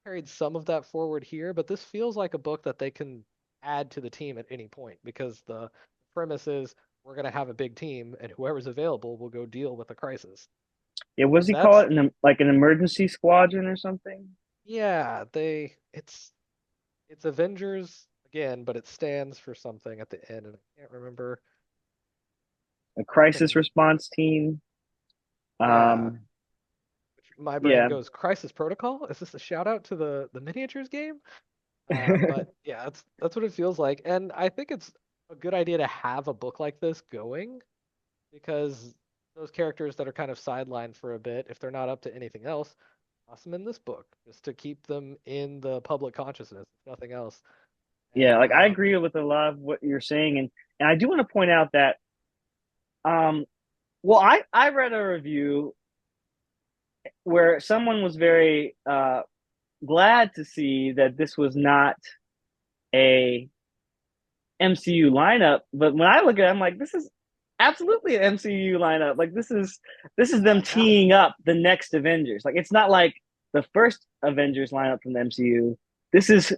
carried some of that forward here, but this feels like a book that they can add to the team at any point because the premise is we're going to have a big team and whoever's available will go deal with the crisis. Yeah, what does And he call that's it? Like an emergency squadron or something? yeah, it's Avengers again, but it stands for something at the end and I can't remember A the crisis acronym. response team. Yeah, Um, which my brain yeah. goes Crisis Protocol. Is this a shout out to the miniatures game? But yeah, that's what it feels like, and I think it's a good idea to have a book like this going because those characters that are kind of sidelined for a bit, if they're not up to anything else, toss them in this book just to keep them in the public consciousness, if nothing else. Yeah, And like I agree with a lot of what you're saying, and I do want to point out that um, well, I read a review where someone was very glad to see that this was not a MCU lineup, but when I look at it, I'm like, this is absolutely an MCU lineup. Like this is them yeah, teeing up the next Avengers. Like it's not like the first Avengers lineup from the MCU. This is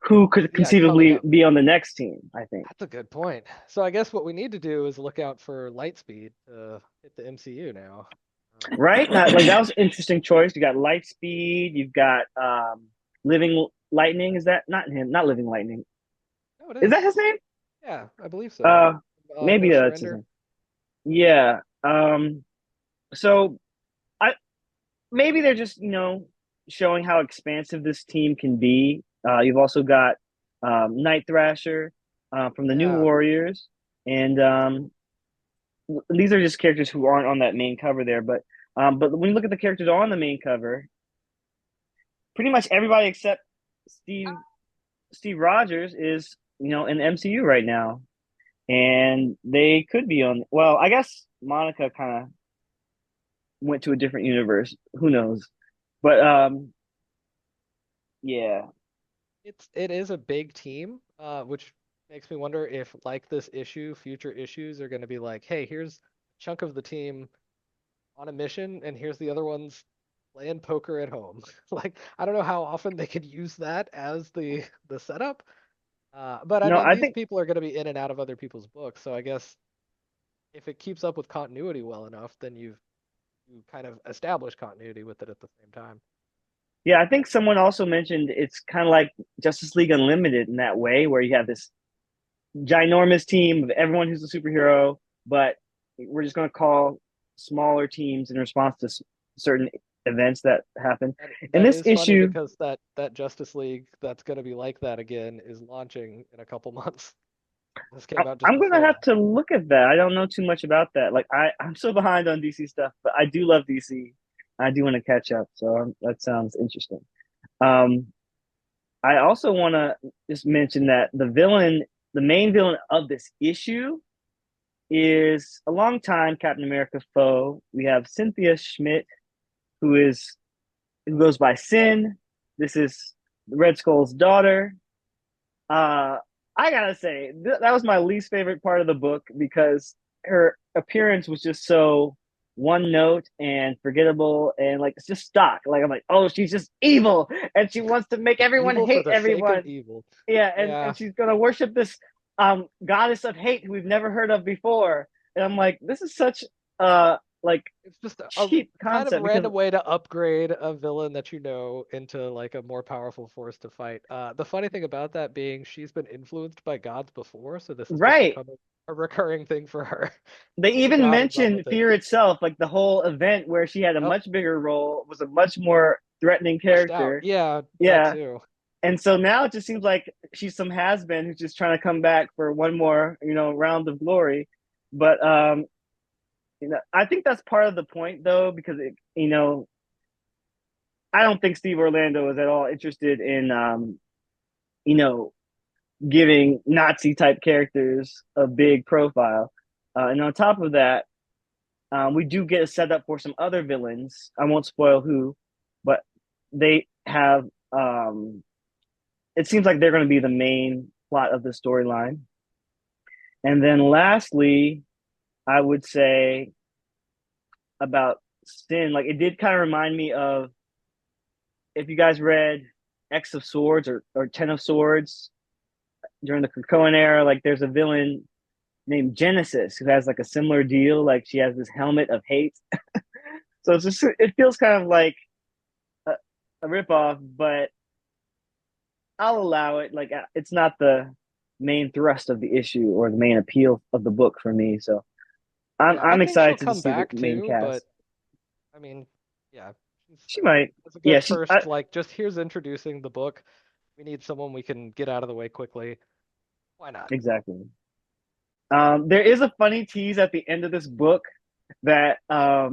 who could yeah, coming conceivably up. be on the next team, I think. That's a good point. So I guess what we need to do is look out for Lightspeed to hit the MCU now. Right? Not like that was an interesting choice. You got Lightspeed, you've got Living Lightning. Is that not him? Not Living Lightning. No, it Is is. that his name? Yeah, I believe so. Uh No maybe that's his Surrender. name. Yeah. So I maybe they're just, showing how expansive this team can be. You've also got Night Thrasher from the New Yeah, Warriors. And these are just characters who aren't on that main cover there. But when you look at the characters on the main cover, pretty much everybody except Steve Rogers is, in the MCU right now. And they could be on, well, I guess Monica kind of went to a different universe. Who knows? But yeah. it is a big team, which makes me wonder if like this issue, future issues are going to be like, hey, here's a chunk of the team on a mission, and here's the other ones playing poker at home. Like I don't know how often they could use that as the setup. But I No, mean, I these think people are going to be in and out of other people's books, so I guess if it keeps up with continuity well enough, then you've to kind of establish continuity with it at the same time. Yeah, I think someone also mentioned it's kind of like Justice League Unlimited in that way, where you have this ginormous team of everyone who's a superhero, but we're just going to call smaller teams in response to certain events that happen. In That this is funny issue, because that Justice League that's going to be like that again is launching in a couple months. This came out just I'm going to before. have to look at that. I don't know too much about that. Like I'm so behind on DC stuff, but I do love DC. I do want to catch up. So that sounds interesting. Um, I also want to just mention that the main villain of this issue, is a longtime Captain America foe. We have Cynthia Schmidt, who goes by Sin. This is Red Skull's daughter. Uh, I gotta say that was my least favorite part of the book because her appearance was just so one note and forgettable and like it's just stock. Like I'm like, oh, she's just evil and she wants to make everyone Evil for hate the sake of everyone. evil. Yeah, Yeah, and she's gonna worship this goddess of hate who we've never heard of before. And I'm like, this is such like it's just a cheap kind of concept because random way to upgrade a villain that you know into like a more powerful force to fight. The funny thing about that being she's been influenced by gods before, so this has just right. become a recurring thing for her. They She's a even god in love mentioned with it. Fear itself, like the whole event where she had a Yep, much bigger role, was a much more threatening fleshed out. character. Yeah, that Yeah. too. And so now it just seems like she's some has been who's just trying to come back for one more, round of glory. But I think that's part of the point though, because I don't think Steve Orlando is at all interested in you know, giving Nazi type characters a big profile. And on top of that, we do get a setup for some other villains. I won't spoil who, but they have. It seems like they're going to be the main plot of the storyline. And then lastly, I would say about Sin, like it did kind of remind me of if you guys read X of Swords or Ten of Swords during the Krakoan era, like there's a villain named Genesis who has like a similar deal. Like she has this helmet of hate. So it feels kind of like a, a ripoff, but I'll allow it. Like it's not the main thrust of the issue or the main appeal of the book for me. So I'm Yeah, I I'm think she'll excited to come just see the back main too, but cast. I mean, yeah, she's, She might. it's a Yeah, good she first, like, just here's introducing the book. We need someone we can get out of the way quickly. Why not? exactly. There is a funny tease at the end of this book that I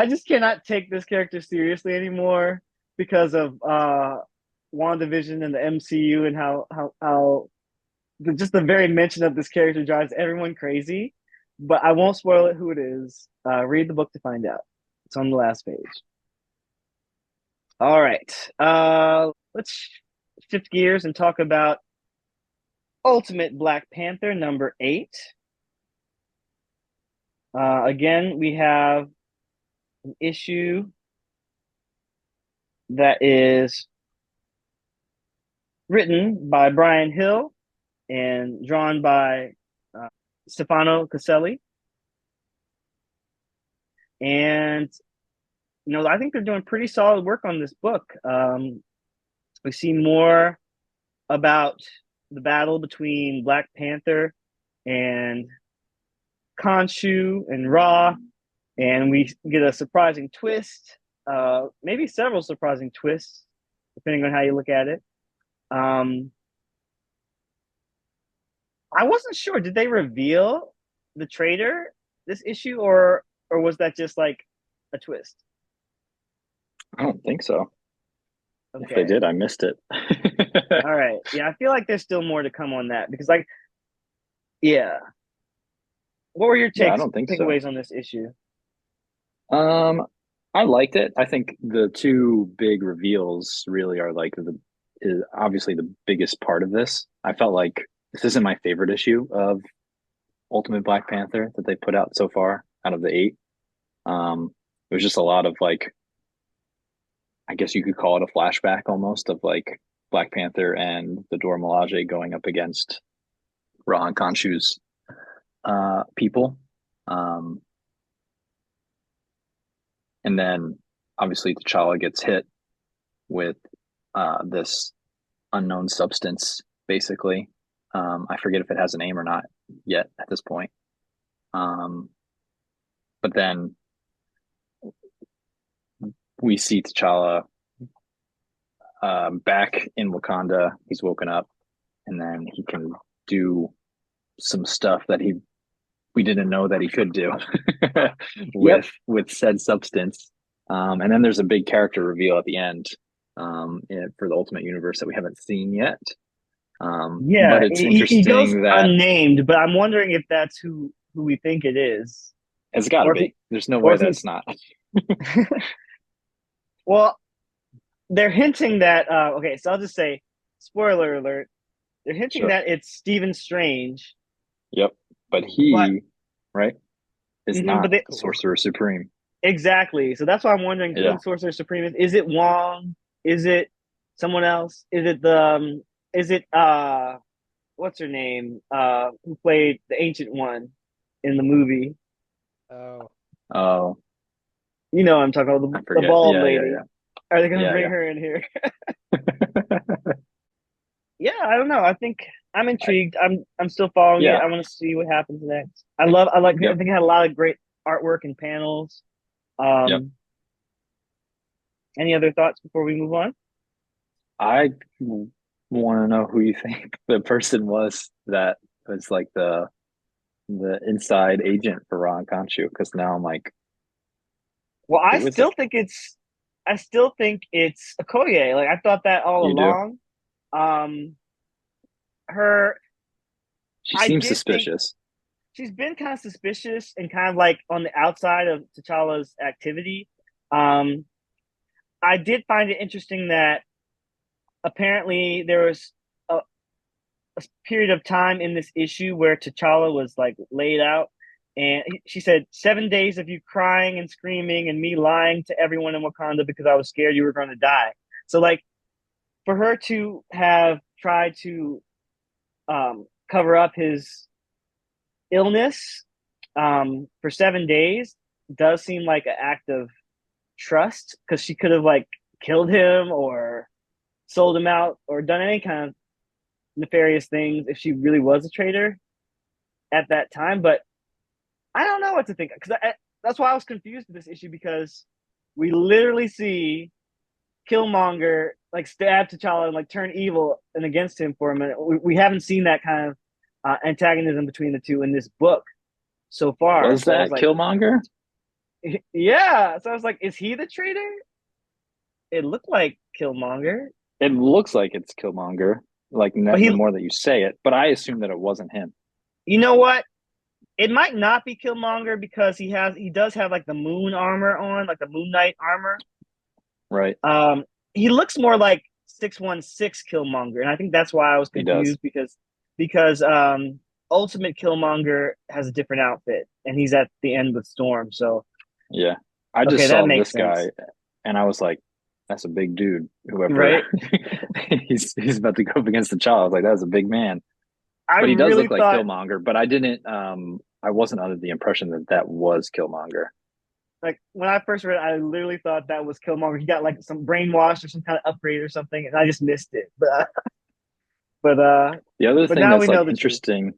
just cannot take this character seriously anymore because of WandaVision and the MCU and how just the very mention of this character drives everyone crazy. But I won't spoil it who it is. Read the book to find out. It's on the last page. All right. Let's shift gears and talk about Ultimate Black Panther #8. Again, we have an issue that is written by Brian Hill and drawn by uh, Stefano Caselli. And I think they're doing pretty solid work on this book. We see more about the battle between Black Panther and Khonshu and Ra, and we get a surprising twist, maybe several surprising twists, depending on how you look at it. I wasn't sure. Did they reveal the traitor this issue, or was that just like a twist? I don't think so. If they Okay. did, I missed it. All right. Yeah, I feel like there's still more to come on that because, like, yeah. What were your Yeah, I don't think so. takeaways on this issue? Um, I liked it. I think the two big reveals really are like the is obviously the biggest part of this. I felt like this isn't my favorite issue of Ultimate Black Panther that they put out so far out of the eight. It was just a lot of like, I guess you could call it a flashback almost of like Black Panther and the Dora Milaje going up against Rahan Khonshu's people. Um, And then obviously T'Challa gets hit with this unknown substance, basically. I forget if it has a name or not yet at this point. But then we see T'Challa back in Wakanda. He's woken up, and then he can do some stuff that we didn't know that he could do Yep. with said substance. And then there's a big character reveal at the end for the Ultimate Universe that we haven't seen yet. Yeah, But it's he goes interesting that unnamed, but I'm wondering if that's who we think it is, it's got to or if be. There's no or way if that's he's not. well, they're hinting that. Okay, so I'll just say, spoiler alert. They're hinting Sure. that it's Stephen Strange. Yep. But But he, right, is but not they, the Sorcerer Supreme. exactly. So that's why I'm wondering who Yeah. the Sorcerer Supreme is. Is it Wong? Is it someone else? Is it the? Is it what's her name? Who played the Ancient One in the movie? Oh, Oh, You know what I'm talking about, I the forget. bald Yeah, yeah, lady. Are they gonna yeah, bring her in here? Yeah, I don't know. I think I'm I, intrigued. I'm still following it. yeah. I want to see what happens next. I Yep. think it had a lot of great artwork and panels. Yep. Um, any other thoughts before we move on? I want to know who you think the person was that was like the inside agent for Ron Conchu, because now I'm like, Well, who is it? I still think it's Okoye. Like I thought that all You do. along. Um, her, She I seems did think suspicious. she's been kind of suspicious and kind of like on the outside of T'Challa's activity. Um, I did find it interesting that apparently there was a period of time in this issue where T'Challa was like laid out, and she said 7 days of you crying and screaming and me lying to everyone in Wakanda because I was scared you were going to die. So like for her to have tried to cover up his illness for 7 days does seem like an act of trust because she could have like killed him or sold him out or done any kind of nefarious things if she really was a traitor at that time. But I don't know what to think because that's why I was confused with this issue because we literally see Killmonger like stab T'Challa and like turn evil and against him for a minute. We haven't seen that kind of antagonism between the two in this book so far. Was So I was that like, Killmonger? yeah. So I was like, is he the traitor? It looked like Killmonger, It looks like it's Killmonger, like but the more that you say it, but I assume that it wasn't him. you know what? It might not be Killmonger because he does have like the moon armor on, like the Moon Knight armor. Right. He looks more like 616 Killmonger, and I think that's why I was He does. confused because Ultimate Killmonger has a different outfit, and he's at the end with Storm. So Yeah. I okay, just that saw makes this sense, guy and I was like, that's a big dude. Whoever right? he's about to go up against the child. I was like, that's a big man. I But he does really look like thought Killmonger, but I wasn't under the impression that that was Killmonger. like when I first read it, I literally thought that was Killmonger. He got like some brainwashed or some kind of upgrade or something, and I just missed it. But The other but thing now we that's know like the truth. interesting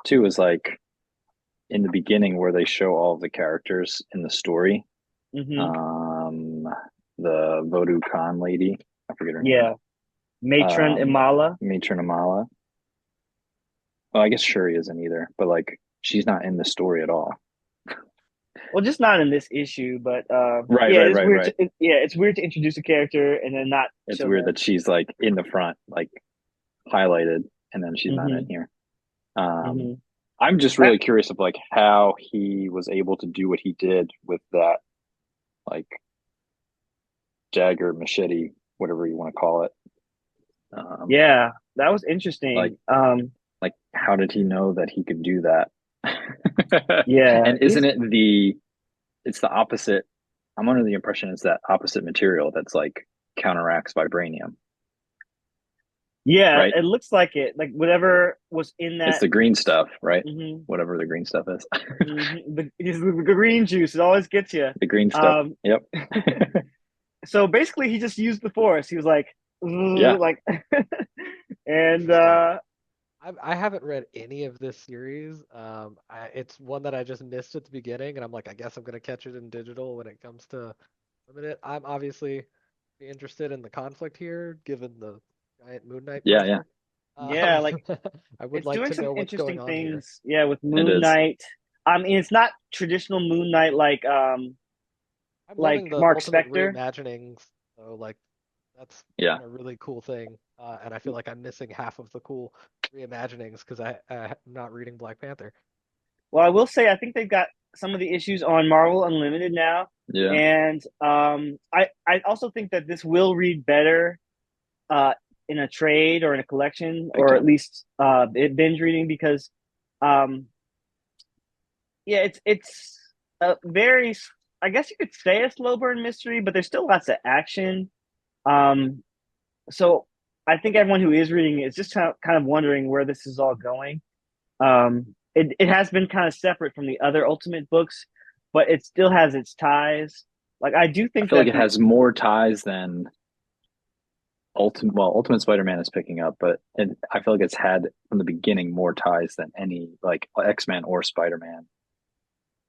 too is like in the beginning where they show all of the characters in the story. Hmm. Um, the Vodou Khan lady, I forget her name. Yeah, Matron Imala. Matron Amala. Well, I guess Shuri isn't either, but like she's not in the story at all. Well, just not in this issue, but Right, yeah, right, it's right, weird. right. Yeah, it's weird to introduce a character and then not It's show weird them. that she's like in the front, like highlighted, and then she's not in Hmm. here. Um, Hmm. I'm just That really curious of like how he was able to do what he did with that like dagger, machete, whatever you want to call it. Um, yeah, that was like interesting. like how did he know that he could do that? Yeah, And isn't it it's the opposite. I'm under the impression it's that opposite material that's like counteracts vibranium. Yeah, right? it looks like it. Like whatever was in It's that. the green stuff, right? Hmm. Whatever the green stuff is. The green juice, it always gets you. The green stuff. Um, Yep. so basically, he just used the force. He was like, Yeah. like, and Interesting. I haven't read any of this series. It's one that I just missed at the beginning, and I'm like, I guess I'm gonna catch it in digital when it comes to limited. I'm obviously interested in the conflict here, given the giant Moon Knight Yeah. Yeah. yeah, poster. yeah, Um, like I would it's like doing to some know what's interesting going on here. things. Yeah, with It Moon is. Knight. I mean, it's not traditional Moon Knight I'm loving like the Mark ultimate Spector. reimaginings, so like that's Yeah. been a really cool thing. And I feel like I'm missing half of the cool reimaginings because I'm not reading Black Panther. Well, I will say I think they've got some of the issues on Marvel Unlimited now, Yeah. and I also think that this will read better uh, in a trade or in a collection, Big or at time. least binge reading because um, yeah, it's a very, I guess you could say a slow burn mystery, but there's still lots of action. Um, so I think everyone who is reading it is just kind of wondering where this is all going. It has been kind of separate from the other Ultimate books, but it still has its ties. Like I do I think feel like that it has more ties than Ultimate Spider-Man is picking up, but I feel like it's had from the beginning more ties than any like X-Men or Spider-Man.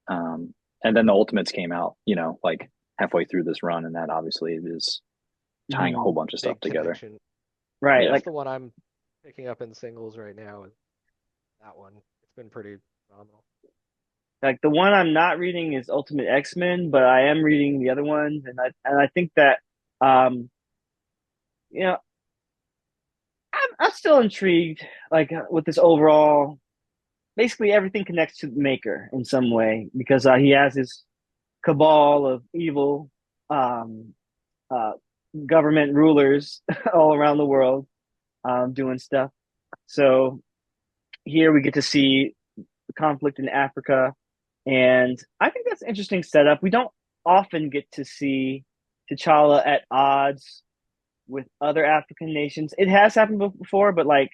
And then the Ultimates came out, like halfway through this run, and that obviously is tying a whole mhm, bunch of stuff Big together. connection. I right, guess Yeah. the one I'm picking up in singles right now is that one. It's been pretty phenomenal. like the one I'm not reading is Ultimate X-Men, but I am reading the other ones, and I think that um, you know I'm still intrigued, like with this overall. Basically, everything connects to the Maker in some way because he has his cabal of evil um, uh, government rulers all around the world doing stuff. So here we get to see the conflict in Africa, and I think that's an interesting setup. We don't often get to see T'Challa at odds with other African nations. It has happened before, but like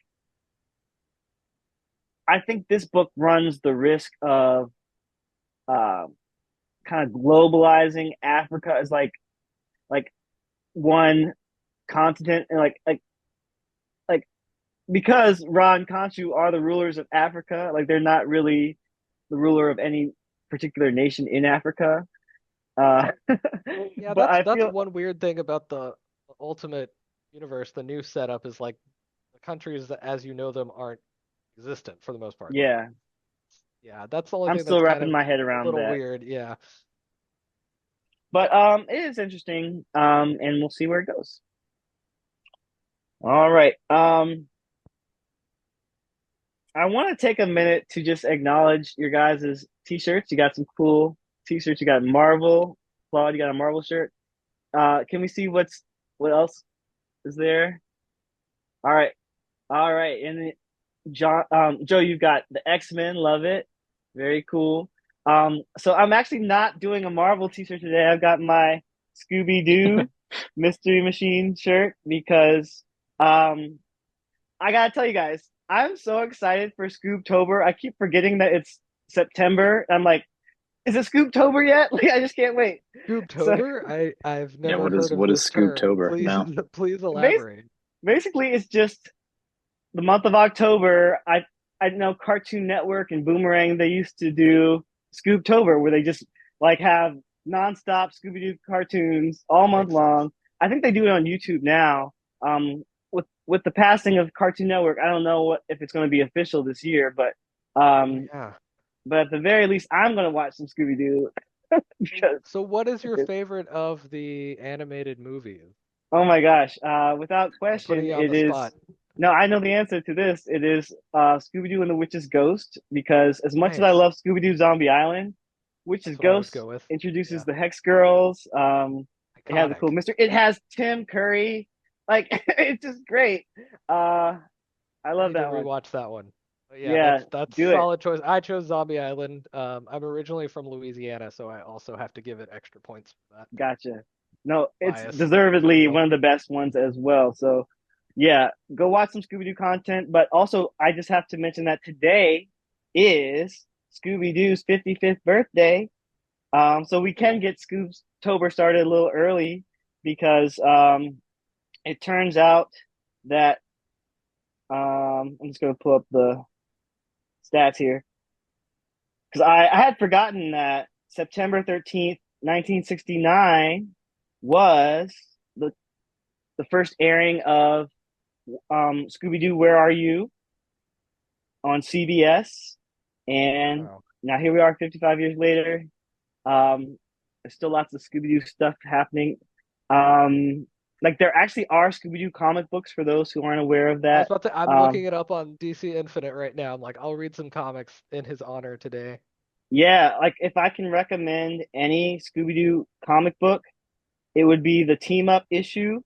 I think this book runs the risk of uh, kind of globalizing Africa as like one continent and like because Ra and Khonshu are the rulers of Africa, like they're not really the ruler of any particular nation in Africa. Uh, Yeah, but that's I that's feel one weird thing about the Ultimate Universe. The new setup is like the countries that, as you know them, aren't existent for the most part. Like, yeah, yeah, that's the only I'm thing still that's kind wrapping of my head a around little that. weird. Yeah. But it is interesting. And we'll see where it goes. All right. I want to take a minute to just acknowledge your guys' t-shirts. You got some cool t-shirts. You got Marvel. Claude, you got a Marvel shirt. Can we see what else is there? All right. All right. And Joe, you've got the X-Men, love it. Very cool. So I'm actually not doing a Marvel t-shirt today. I've got my Scooby-Doo Mystery Machine shirt because I gotta tell you guys, I'm so excited for Scoobtober. I keep forgetting that it's September. I'm like, is it Scoobtober yet? Like, I just can't wait. So Scoobtober? I've Yeah. never What is heard of what is this term. Scoobtober? Please No. please bas- elaborate. basically, it's just the month of October. I know Cartoon Network and Boomerang they used to do Scoobtober where they just like have nonstop Scooby Doo cartoons all month Makes sense. long. I think they do it on YouTube now. With the passing of Cartoon Network, I don't know if it's going to be official this year, Oh um, yeah. but at the very least, I'm going to watch some Scooby Doo because So what is your favorite of the animated movies? oh my gosh, without I'm putting question, you on it the is. spot. No, I know the answer to this. It is Scooby Doo and the Witch's Ghost because as much as I Nice. love Scooby Doo Zombie Island, Witch's That's what I would Ghost go with. introduces Yeah. the Hex Girls. It has a cool Iconic. mystery. It has Tim Curry. Like it's just great. Uh, I I love need to that one. rewatch that one. But yeah, Yeah, that's do it. solid choice. I chose Zombie Island. I'm originally from Louisiana, so I also have to give it extra points for that. Gotcha. No, it's Bias, if you deservedly one will. of the best ones as well. So Yeah, go watch some Scooby-Doo content. But also, I just have to mention that today is Scooby-Doo's 55th birthday. So we can get Scoobtober started a little early because it turns out that I'm just going to pull up the stats here because I had forgotten that September 13th, 1969 was the the first airing of Scooby-Doo, Where Are You on CBS. And Wow. now here we are 55 years later. There's still lots of Scooby-Doo stuff happening. Um, like there actually are Scooby-Doo comic books for those who aren't aware of I was that. about to, I'm looking Um, it up on DC Infinite right now. I'm like, I'll read some comics in his honor today. yeah, like if I can recommend any Scooby-Doo comic book, it would be the team up issue.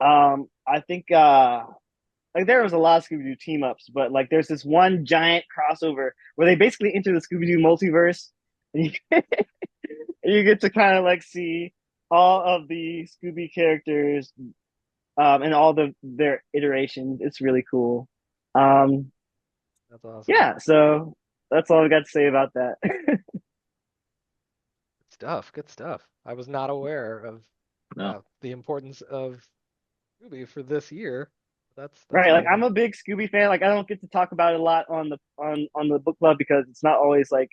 I think like there was a lot of Scooby-Doo team ups, but like there's this one giant crossover where they basically enter the Scooby-Doo multiverse, and you get to kind of like see all of the Scooby characters and all their iterations. It's really cool. Um, That's awesome. yeah, so that's all I got to say about that. Good stuff. Good stuff. I was not aware of No. the importance of Scooby for this year. That's Right, like amazing. I'm a big Scooby fan. Like I don't get to talk about it a lot on the book club because it's not always like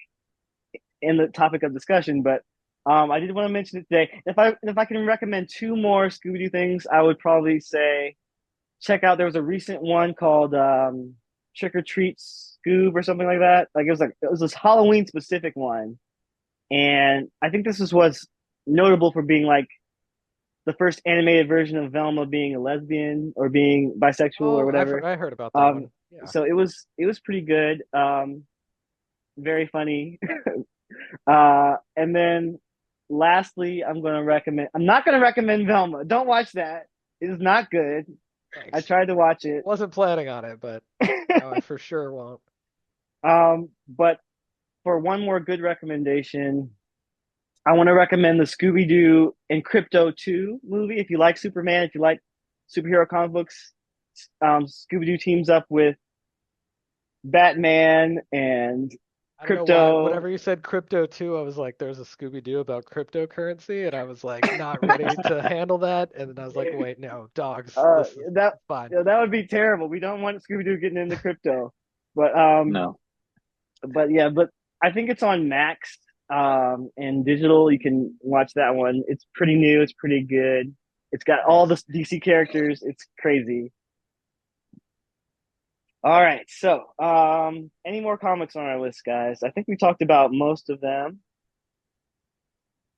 in the topic of discussion, but I did want to mention it today. If I can recommend two more Scooby Doo things, I would probably say check out. There was a recent one called Trick or Treat Scoob or something like that. Like it was this Halloween specific one, and I think this was notable for being like the first animated version of Velma being a lesbian or being bisexual or Oh, whatever. I heard about that Um, one. Yeah. so it was pretty good. Very funny. And then lastly, I'm not gonna recommend Velma. Don't watch that. It is not good. I Thanks. tried to watch it. Wasn't planning on it, but no, I for sure won't. But for one more good recommendation, I want to recommend the Scooby-Doo and Crypto 2 movie. If you like Superman, if you like superhero comic books, Scooby-Doo teams up with Batman and I don't know why. Crypto. Whenever you said crypto too, I was like, there's a Scooby-Doo about cryptocurrency, and I was like, not ready to handle that. And then I was like, wait, no, dogs. Uh, This is that fine. that would be terrible. We don't want Scooby Doo getting into crypto, but No. yeah, but I think it's on Max and digital. You can watch that one. It's pretty new. It's pretty good. It's got all the Nice. DC characters. It's crazy. All right, so any more comics on our list, guys? I think we talked about most of them.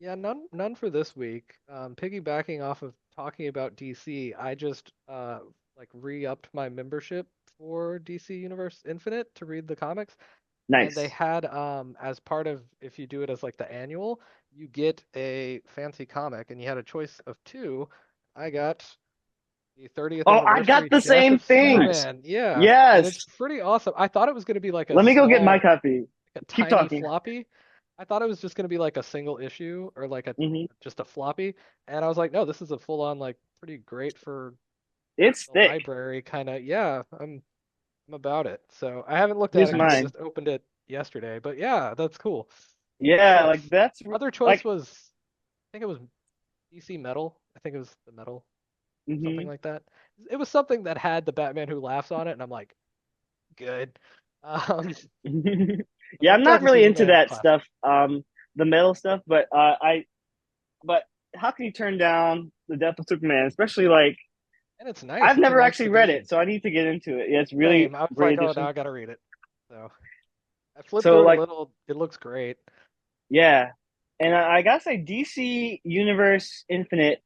Yeah, none for this week. Piggybacking off of talking about DC, I just like re-upped my membership for DC Universe Infinite to read the comics. And they Nice. had as part of, if you do it as like the annual, you get a fancy comic, and you had a choice of two. I got the 30th Oh, I got anniversary the Death same of thing. Nice. Superman. Yeah, and it's Yes. pretty awesome. I thought it was going to be like a Let me go get my small, copy. like a Keep tiny talking. floppy. I thought it was just going to be like a single issue or like a Hmm. just a floppy. And I was like, no, this is a full on, like, pretty great for It's the thick. library kind of. Yeah, I'm about it. So I haven't looked at Here's it because I mine. just opened it yesterday. But yeah, that's cool. Yeah, The like that's other choice like. was, I think it was DC Metal. I think it was the Metal or something Hmm. like that. It was something that had the Batman Who Laughs on it, and I'm like, good. Um, but Yeah, the I'm Death not of really into Superman that classic, stuff, the metal stuff, but but how can you turn down the Death of Superman? Especially like and it's nice. I've It's a never nice actually read it, edition. so I need to get into it. Yeah, it's really Same. I was great like, oh, now edition. I gotta read it. So I flipped So through it a like little. It looks great. yeah, and I gotta say DC Universe Infinite,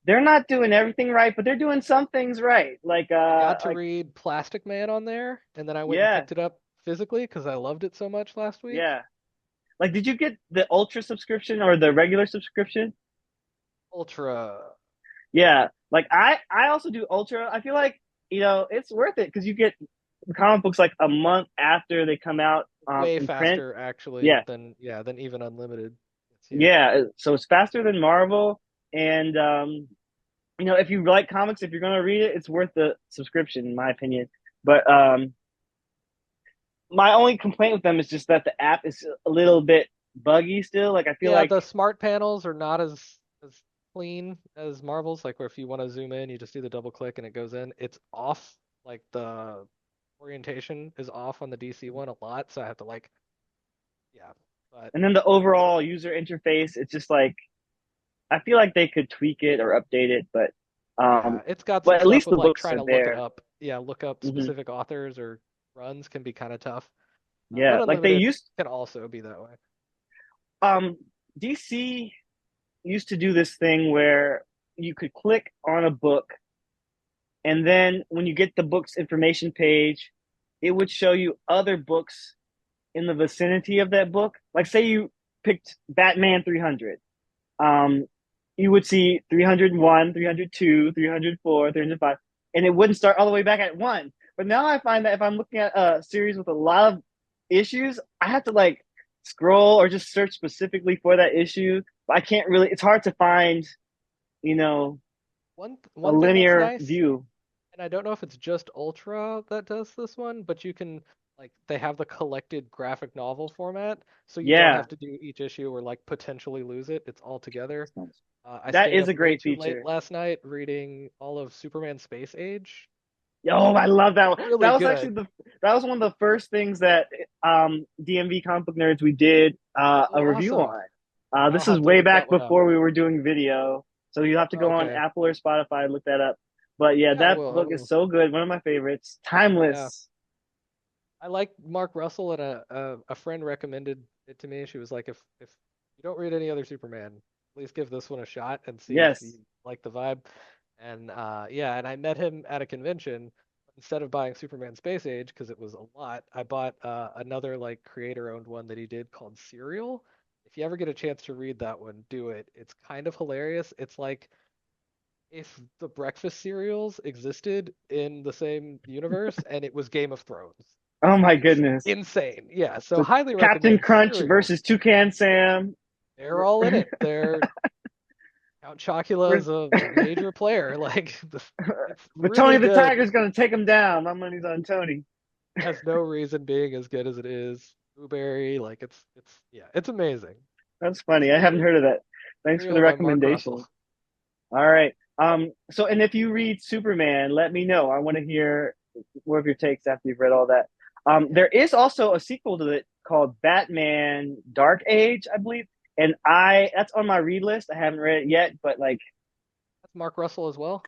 they're not doing everything right, but they're doing some things right. I got to read Plastic Man on there, and then I went and yeah, picked it up physically because I loved it so much last week. yeah. Like, did you get the Ultra subscription or the regular subscription? Ultra, Yeah, like I also do Ultra. I feel like it's worth it because you get comic books like a month after they come out way in print. faster actually Yeah, than even Unlimited. It's here. yeah. So it's faster than Marvel, and if you like comics, if you're gonna read it, it's worth the subscription, in my opinion. But my only complaint with them is just that the app is a little bit buggy still. Like I feel Yeah, like, the smart panels are not as clean as Marvel's. Like where if you want to zoom in, you just do the double click and it goes in. It's off. Like the orientation is off on the DC one a lot, so I have to like, yeah. But and then the overall user interface, it's just like I feel like they could tweak it or update it, yeah, it's got some but at stuff least with the like books trying are to look it there. up. Yeah, look up Hmm. specific authors or runs can be kind of tough. But Yeah, like they Unlimited used can also be that way. um DC used to do this thing where you could click on a book, and then when you get the book's information page, it would show you other books in the vicinity of that book. Like say you picked Batman 300. Um, you would see 301, 302, 304, 305, and it wouldn't start all the way back at one. But now I find that if I'm looking at a series with a lot of issues, I have to like scroll or just search specifically for that issue. But I can't really, it's hard to find, you know, a One thing that's linear nice, view. and I don't know if it's just Ultra that does this one, but you can like they have the collected graphic novel format, so you don't Yeah, have to do each issue or like potentially lose it. It's all together. I that stayed is up a way great too late feature. last night reading all of Superman Space Age. Oh, I love that one. Really That was good. actually that was one of the first things that DMV Comic Book Nerds we did Oh, a review awesome. on. I'll This is have to way look that back one up. before we were doing video, so you have to go on Okay. Apple or Spotify and look that up. But yeah, Yeah, I that will. I book is will. so good. One of my favorites. Yeah. Timeless. I like Mark Russell, and a friend recommended it to me. She was like, if you don't read any other Superman, please give this one a shot and see if you Yes. like the vibe. And yeah, and I met him at a convention. Instead of buying Superman Space Age because it was a lot, I bought another like creator-owned one that he did called Serial. If you ever get a chance to read that one, do it. It's kind of hilarious. It's like if the breakfast cereals existed in the same universe and it was Game of Thrones. Oh my It's goodness. insane. Yeah, so So highly Captain recommend Crunch Serial. versus Toucan Sam. They're all in it. They're Count Chocula We're, is a major player. Like it's but Tony really the good. Tiger's gonna take him down. My money's on Tony. Has no reason being as good as it is. Blueberry, like it's yeah, it's amazing. That's funny. I haven't Serial, heard of that. Thanks for the Serial by Mark recommendation. Russell. All right. So and if you read Superman, let me know. I want to hear more of your takes after you've read all that. Yeah, There is also a sequel to it called Batman Dark Age, I believe. And I that's on my read list. I haven't read it yet, but like that's Mark Russell as well.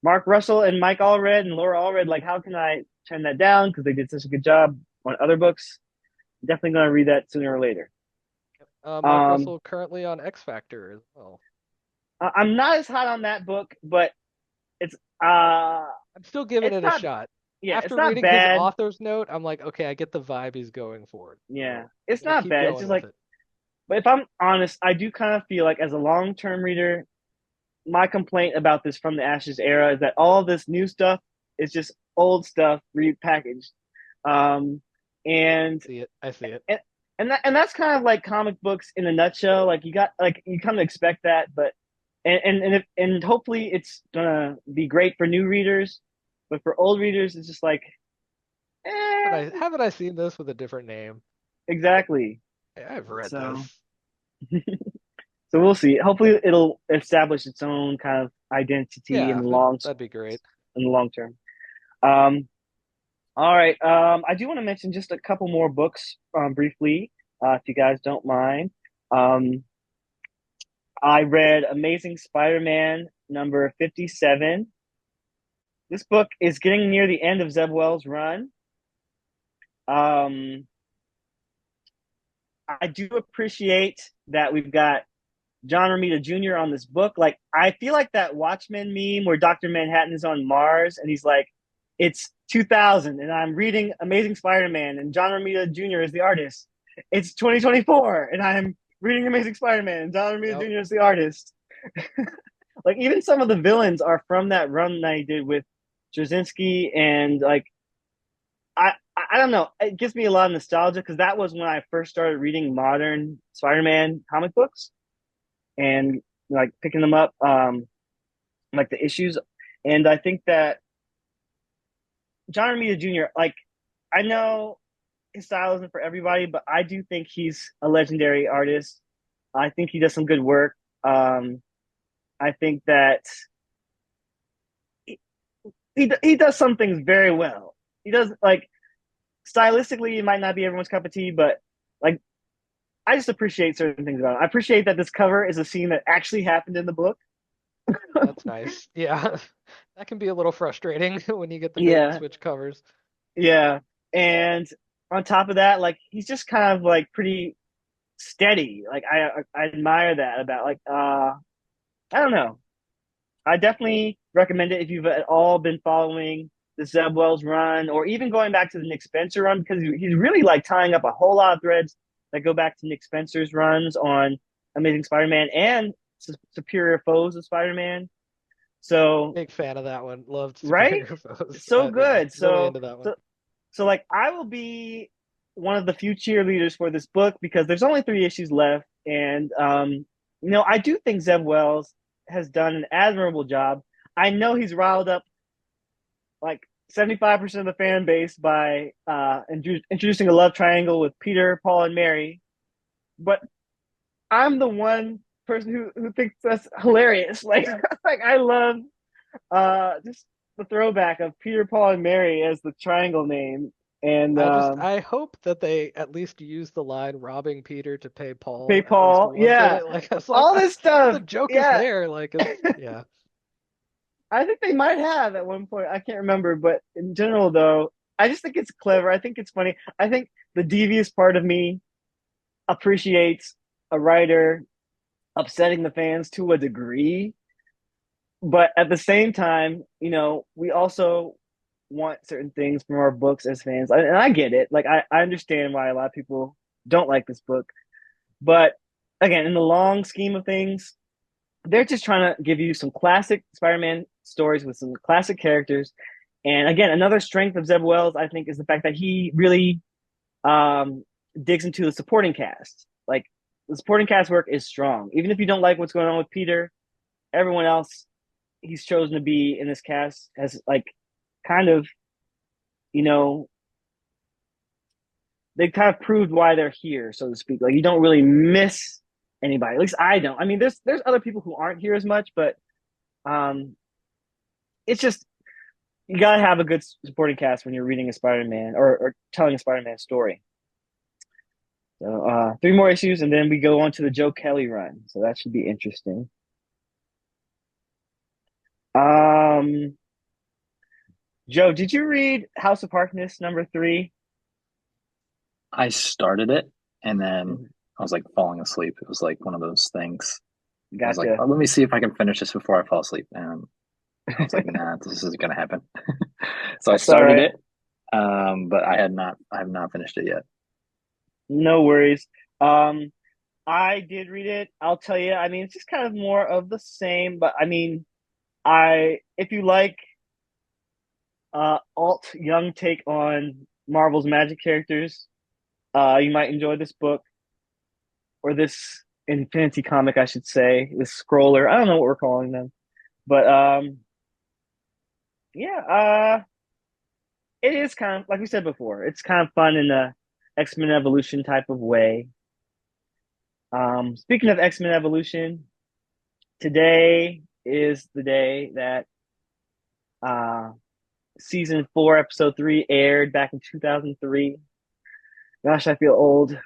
Mark Russell and Mike Allred and Laura Allred, like how can I turn that down? Because they did such a good job on other books. Definitely gonna read that sooner or later. Mark Um, Russell currently on X Factor as well. I'm not as hot on that book, but it's uh I'm still giving it's it a not shot. yeah, it's After not reading his bad. author's note, I'm like, okay, I get the vibe he's going for. Yeah, So I'm it's gonna not keep bad. It's going just with like, it. but if I'm honest, I do kind of feel like as a long-term reader, my complaint about this From the Ashes era is that all this new stuff is just old stuff repackaged. Um, and See it. I see it. and and that's kind of like comic books in a nutshell. Like you got like you kind of expect that, but and hopefully it's gonna be great for new readers, but for old readers, it's just like, eh, Haven't I seen this with a different name? exactly. Hey, I've read So this. so we'll see. Hopefully, it'll establish its own kind of identity Yeah, that'd be great. in the long term. Um, all right. I do want to mention just a couple more books briefly, if you guys don't mind. Um, I read Amazing Spider-Man number 57. This book is getting near the end of Zeb Wells' run. Um, I do appreciate that we've got John Romita Jr. on this book. Like, I feel like that Watchmen meme where Dr. Manhattan is on Mars and he's like, it's 2000 and I'm reading Amazing Spider-Man and John Romita Jr. is the artist. It's 2024 and I'm reading Amazing Spider-Man and John Romita Yep. Jr. is the artist. Like, even some of the villains are from that run that he did with Straczynski, and like, I don't know. It gives me a lot of nostalgia because that was when I first started reading modern Spider-Man comic books and like picking them up. like the issues. And I think that John Romita Jr. like I know his style isn't for everybody, but I do think he's a legendary artist. I think he does some good work. Um, I think that he, he does some things very well. He does like stylistically, it might not be everyone's cup of tea, but like I just appreciate certain things about it. I appreciate that this cover is a scene that actually happened in the book. That's nice. Yeah. That can be a little frustrating when you get the bait and Yeah, switch covers. yeah. And on top of that, like he's just kind of like pretty steady. Like I admire that about like I don't know. I definitely recommend it if you've at all been following the Zeb Wells run or even going back to the Nick Spencer run because he's really like tying up a whole lot of threads that go back to Nick Spencer's runs on Amazing Spider-Man and Superior Foes of Spider-Man. So, Big fan of that one. Loved right? Superior Foes. So Yeah, good. really into that one. So like I will be one of the few cheerleaders for this book because there's only 3 issues left, and I do think Zeb Wells has done an admirable job. I know he's riled up like 75% of the fan base by introducing a love triangle with Peter, Paul, and Mary, but I'm the one person who thinks that's hilarious. Like, like I love just the throwback of Peter, Paul, and Mary as the triangle name, and I hope that they at least use the line robbing Peter to pay Paul at least PayPal, once in yeah, it. Like it's like all this the stuff, joke is yeah. there. Like it's yeah. I think they might have at one point. I can't remember, but in general, though, I just think it's clever. I think it's funny. I think the devious part of me appreciates a writer upsetting the fans to a degree, but at the same time, we also want certain things from our books as fans, and I get it. Like I understand why a lot of people don't like this book, but again, in the long scheme of things, they're just trying to give you some classic Spider-Man stories with some classic characters. And again, another strength of Zeb Wells, I think, is the fact that he really um, digs into the supporting cast. Like the supporting cast work is strong, even if you don't like what's going on with Peter. Everyone else he's chosen to be in this cast has like kind of, you know, they kind of proved why they're here, so to speak. Like you don't really miss anybody. At least I don't. I mean, there's other people who aren't here as much, but um, it's just you gotta have a good supporting cast when you're reading a Spider-Man or telling a Spider-Man story. So 3 more issues, and then we go on to the Joe Kelly run. So that should be interesting. Um, Joe, did you read House of Harkness #3? I started it and then Mhm. I was like falling asleep. It was like one of those things. I was like, Gotcha. oh, let me see if I can finish this before I fall asleep. And I was like, nah, this isn't gonna happen. So I That's all started right. it, but I have not finished it yet. No worries. Um, I did read it. I'll tell you. I mean, it's just kind of more of the same, but I mean, I if you like alt young take on Marvel's magic characters, you might enjoy this book or this Infinity comic, I should say, this scroller. I don't know what we're calling them, but yeah, it is kind of like we said before. It's kind of fun in a X-Men Evolution type of way. Speaking of X-Men Evolution, today is the day that uh, season 4, episode 3 aired back in 2003. Gosh, I feel old.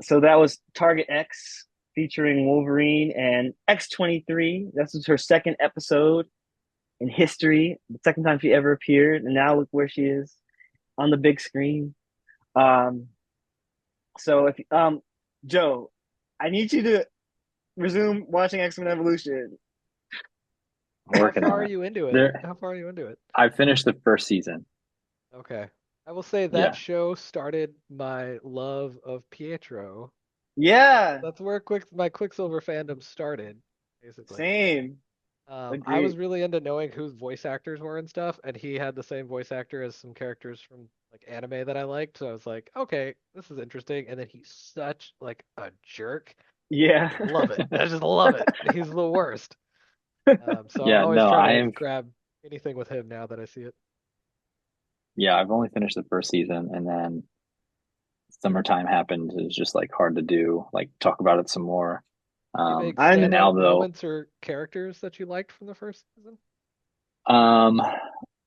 So that was Target X featuring Wolverine and X-23. This was her second episode in history, the second time she ever appeared, and now look where she is on the big screen. Um, so if Joe, I need you to resume watching X-Men Evolution. I'm How working far on are it. you into it? There, How far are you into it? I finished the first season. Okay. I will say that Yeah. show started my love of Pietro. Yeah, That's where my Quicksilver fandom started, basically. same. I Agreed. was really into knowing who voice actors were and stuff, and he had the same voice actor as some characters from like anime that I liked. So I was like, okay, this is interesting. And then he's such like a jerk. Yeah. Love it. I just love it. He's the worst. So I'm Yeah, always no, trying I to am. grab anything with him now that I see it. Yeah, I've only finished the first season, and then summertime happened. It was just like hard to do, like talk about it some more. Any big And I'm now standout though, moments or characters that you liked from the first season? I'm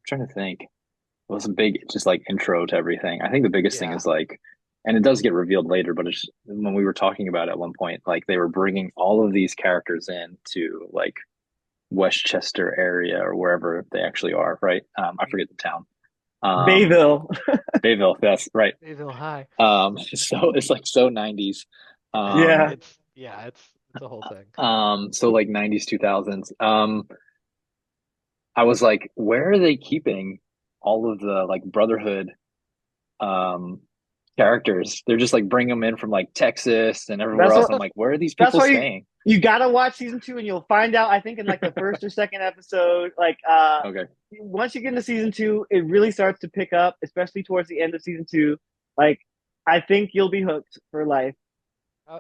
trying to think. It was a big, just like intro to everything. I think the biggest thing Yeah. is like, and it does get revealed later, but it's when we were talking about it at one point, like they were bringing all of these characters in to like Westchester area or wherever they actually are, right? I forget the town. Um, Bayville. Bayville, that's right. Mayville High. So it's like so 90s. Yeah. It's a whole thing. So like 90s, 2000s. I was like, where are they keeping all of the like Brotherhood um characters? They're just like bring them in from like Texas and everywhere That's else. what I'm like, where are these that's people why you staying? you gotta watch season two and you'll find out, I think in like the first or second episode, like Okay. once you get into season two, it really starts to pick up, especially towards the end of season two. Like I think you'll be hooked for life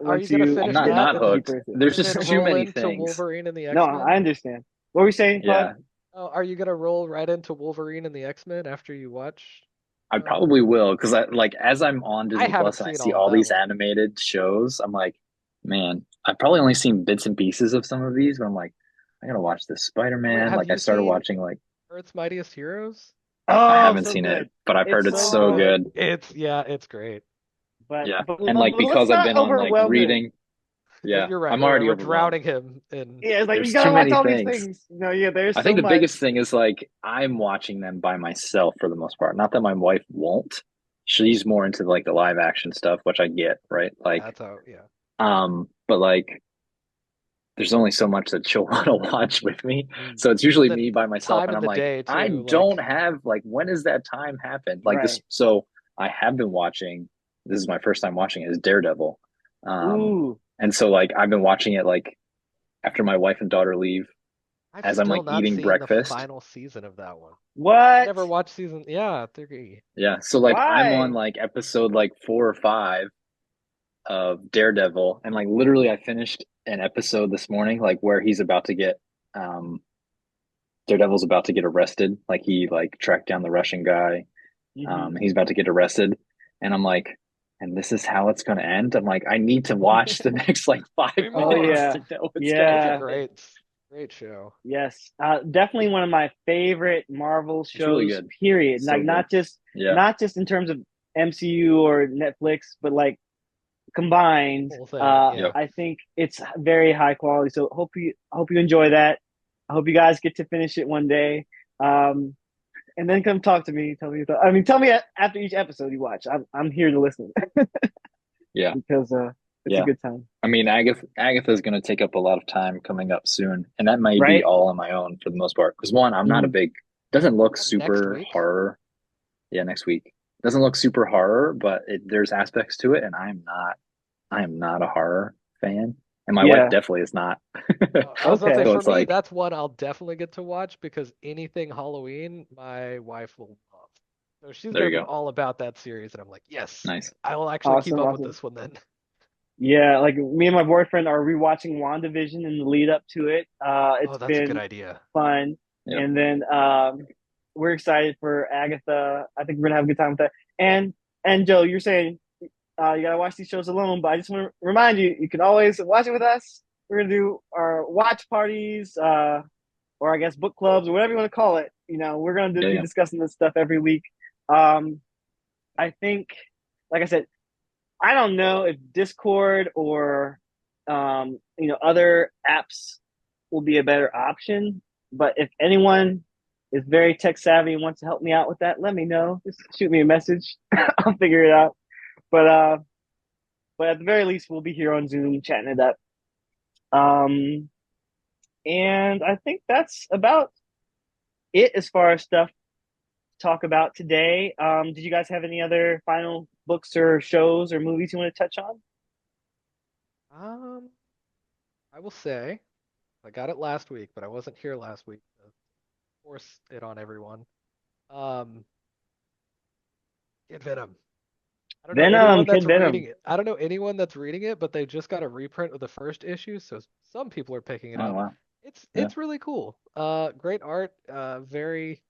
Are you once gonna I'm finish not get that not and hooked. deeper into it. There's just too roll many into things. Wolverine and the No, X-Men? I understand. What were we saying, Claude? Yeah. Oh, are you gonna roll right into Wolverine and the X-Men after you watch? I probably will because I like as I'm on I Disney haven't Plus and I seen see all of all that these one. animated shows, I'm like, man, I've probably only seen bits and pieces of some of these, but I'm like, I gotta watch this Wait, Spider-Man. have Like I you started seen watching like Earth's Mightiest Heroes? I Oh, haven't so seen it, good. but I've heard It's it's so so good. good. It's great. But Yeah. but, And but like let's because I've not been on like overwhelm it. reading, yeah, You're right. I'm You're right. already We're overwhelmed. drowning him in. Yeah, it's like you There's too gotta watch many all these things. things. No, yeah, there's I think so the much. biggest thing is like I'm watching them by myself for the most part. Not that my wife won't. She's more into like the live action stuff, which I get, right? Yeah, Like, that's how. Yeah. but like there's only so much that she'll want to watch with me. Mm. So it's And usually then me by myself, time and in I'm the like, day I too. don't Like, have like when does that time happen? Like this. Right. So I have been watching. This is my first time watching it. Is Daredevil, um, Ooh. and so like I've been watching it like after my wife and daughter leave, I've as I'm still like not eating seen the breakfast. final season of that one. I What? never watched season. Yeah, 3. Yeah, so like I'm on Why? like episode like 4 or 5 of Daredevil, and like literally I finished an episode this morning, like where he's about to get um Daredevil's about to get arrested. Like he like tracked down the Russian guy. Hmm. He's about to get arrested, and I'm like, and this is how it's going to end. I'm like, I need to watch the next like five Three Oh more. minutes yeah. to know what's going to It's a Yeah. happen. great show. Yes. Definitely one of my favorite Marvel It's really shows, good, period. Like so good. Yeah, not just in terms of MCU or Netflix, but like combined. Whole thing. yep, Yeah. I think it's very high quality. So hope you enjoy that. I hope you guys get to finish it one day. Um, and then come talk to me. Tell me. I mean, tell me after each episode you watch. I'm here to listen yeah, because it's a yeah. good time, I mean, Agatha's going to take up a lot of time coming up soon, and that might be right? all on my own for the most part. Because one, I'm not a Mhm. big doesn't look Next super week. horror. Yeah, next week doesn't look super horror, but there's aspects to it, and I am not a horror fan, and my wife Yeah. definitely is not. I was gonna say Okay. So for it's me, like, that's one I'll definitely get to watch because anything Halloween, my wife will love. So she's there gonna you be go, all about that series, and I'm like, yes, nice. I will actually keep Awesome. up with Awesome. this one then. Yeah. Like me and my boyfriend are rewatching WandaVision in the lead up to it. Oh, It's that's a good been idea. fun, Yep. and then we're excited for Agatha. I think we're gonna have a good time with that. And Joe, you're saying you gotta watch these shows alone, but I just want to remind you, you can always watch it with us. We're gonna do our watch parties, or I guess book clubs, or whatever you want to call it. You know, we're gonna Yeah, be yeah. discussing this stuff every week. Um, I think, like I said, I don't know if Discord or other apps will be a better option. But if anyone is very tech savvy and wants to help me out with that, let me know. Just shoot me a message. I'll figure it out. But uh, but at the very least, we'll be here on Zoom chatting it up. Um, and I think that's about it as far as stuff to talk about today. Did you guys have any other final books or shows or movies you want to touch on? Um, I will say I got it last week, but I wasn't here last week to force it on everyone. Um, Kid Venom. I don't know anyone Venom, that's Kid reading Venom. it. I don't know anyone that's reading it, but they just got a reprint of the first issue, so some people are picking it Oh up. wow, It's Yeah. it's really cool. Great art. Very